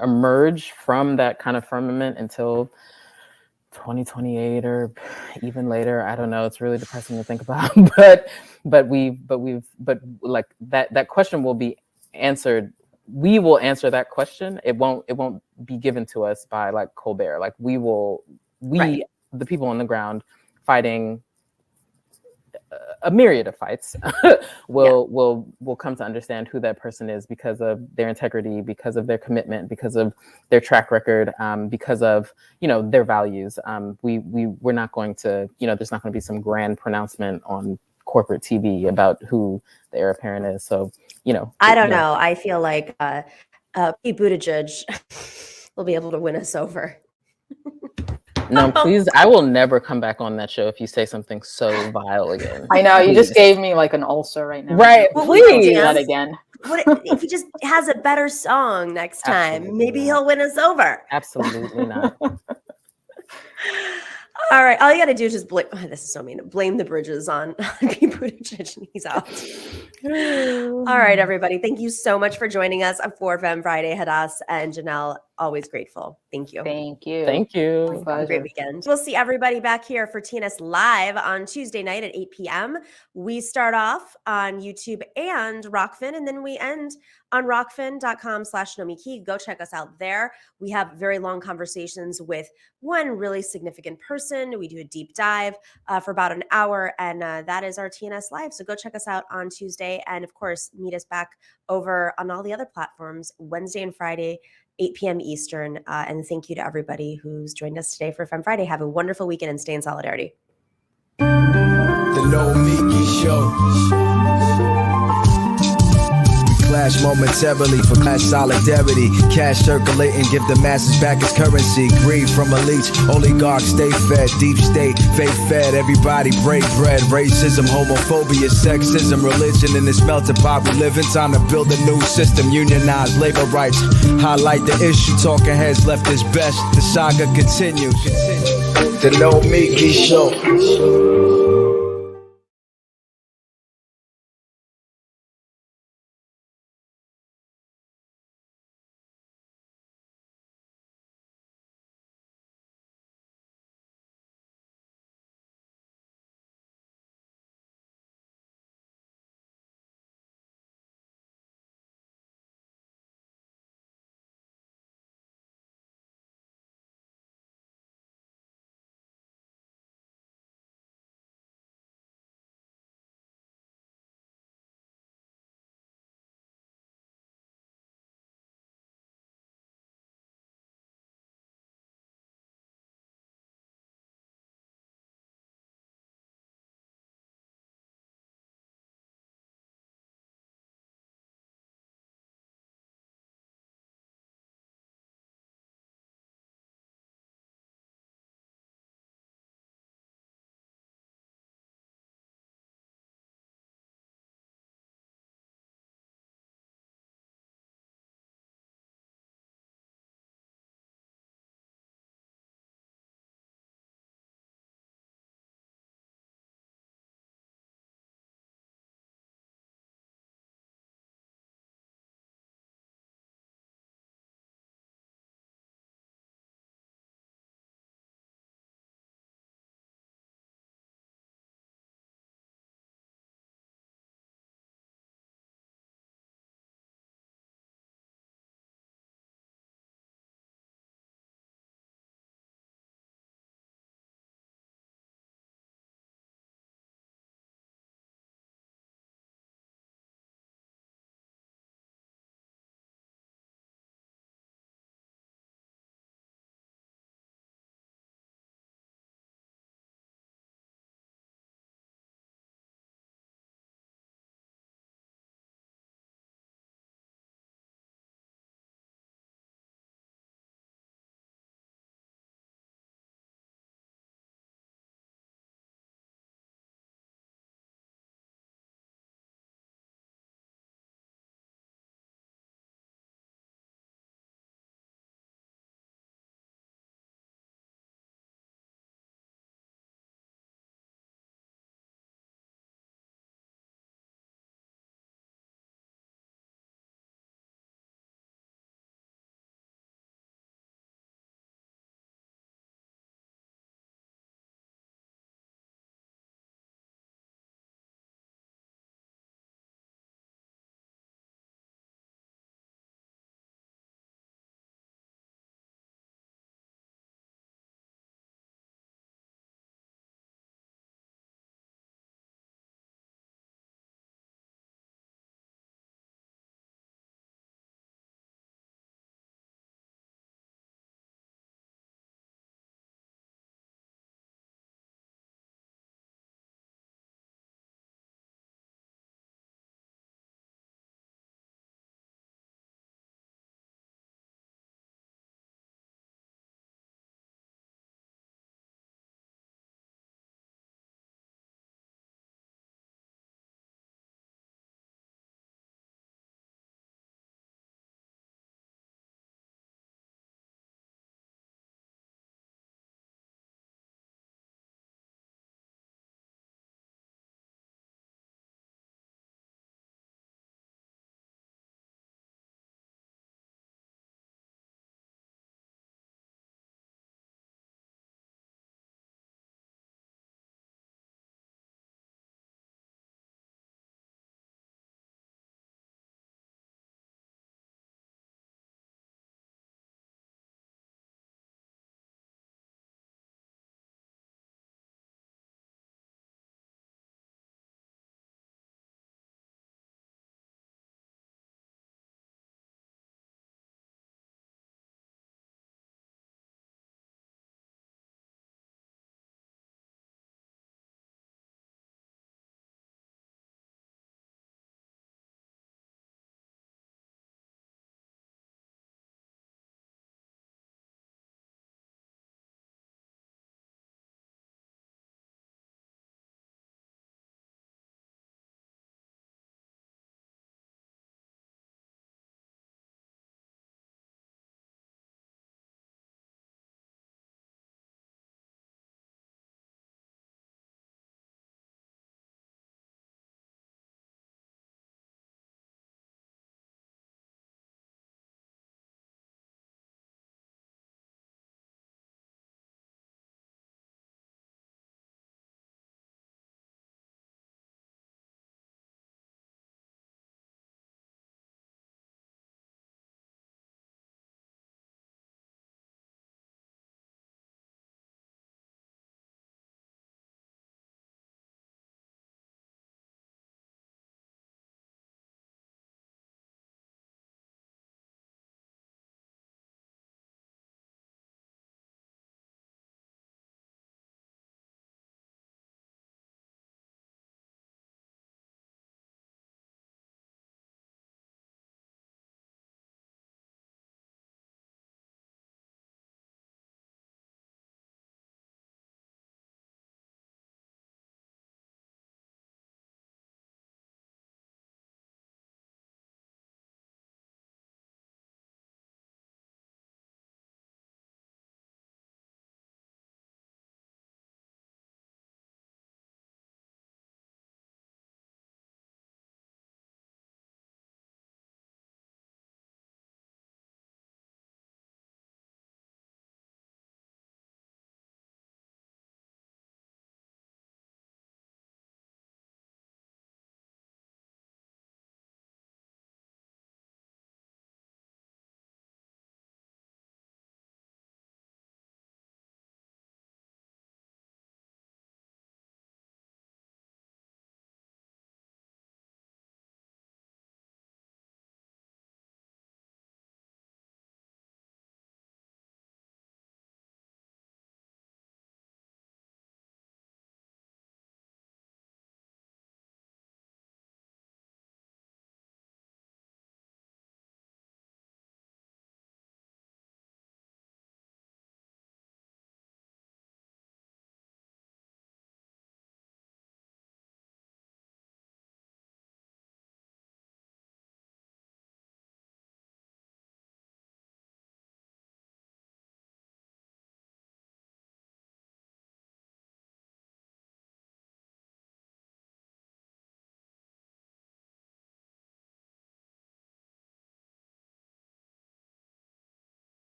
emerge from that kind of firmament until 2028 or even later. I don't know. It's really depressing to think about, but like that question will be answered. We will answer that question. It won't be given to us by like Colbert. Like the people on the ground fighting a myriad of fights will come to understand who that person is because of their integrity, because of their commitment, because of their track record, because of their values. We're not going to, there's not going to be some grand pronouncement on corporate TV about who the heir apparent is. So I don't know. I feel like Pete Buttigieg will be able to win us over. No, please. I will never come back on that show if you say something so vile again. I know, you just gave me like an ulcer right now. Right, Well, please. Do that again. What if he just has a better song next time? Absolutely Maybe he'll win us over. Absolutely not. All right, all you got to do is just blame. Oh, this is so mean. Blame the bridges on Pete Buttigieg, and he's out. All right, everybody. Thank you so much for joining us for Femme Friday. Hadas and Janelle, always grateful. Thank you. Thank you. Thank you. Have a great weekend. We'll see everybody back here for TNS Live on Tuesday night at 8 p.m. We start off on YouTube and Rockfin, and then we end on rockfin.com/Nomiki. Go check us out there. We have very long conversations with one really significant person. We do a deep dive for about an hour, and that is our TNS Live. So go check us out on Tuesday. And of course, meet us back over on all the other platforms, Wednesday and Friday, 8 p.m. Eastern. And thank you to everybody who's joined us today for Femme Friday. Have a wonderful weekend and stay in solidarity. The Nomiki Show. Clash momentarily for class solidarity. Cash circulating, give the masses back its currency. Greed from elites, oligarchs stay fed. Deep state, faith fed, everybody break bread. Racism, homophobia, sexism, religion in this melting pot we live in. Time to build a new system, unionize labor rights. Highlight the issue, talking heads left is best. The saga continues. The Nomiki Show.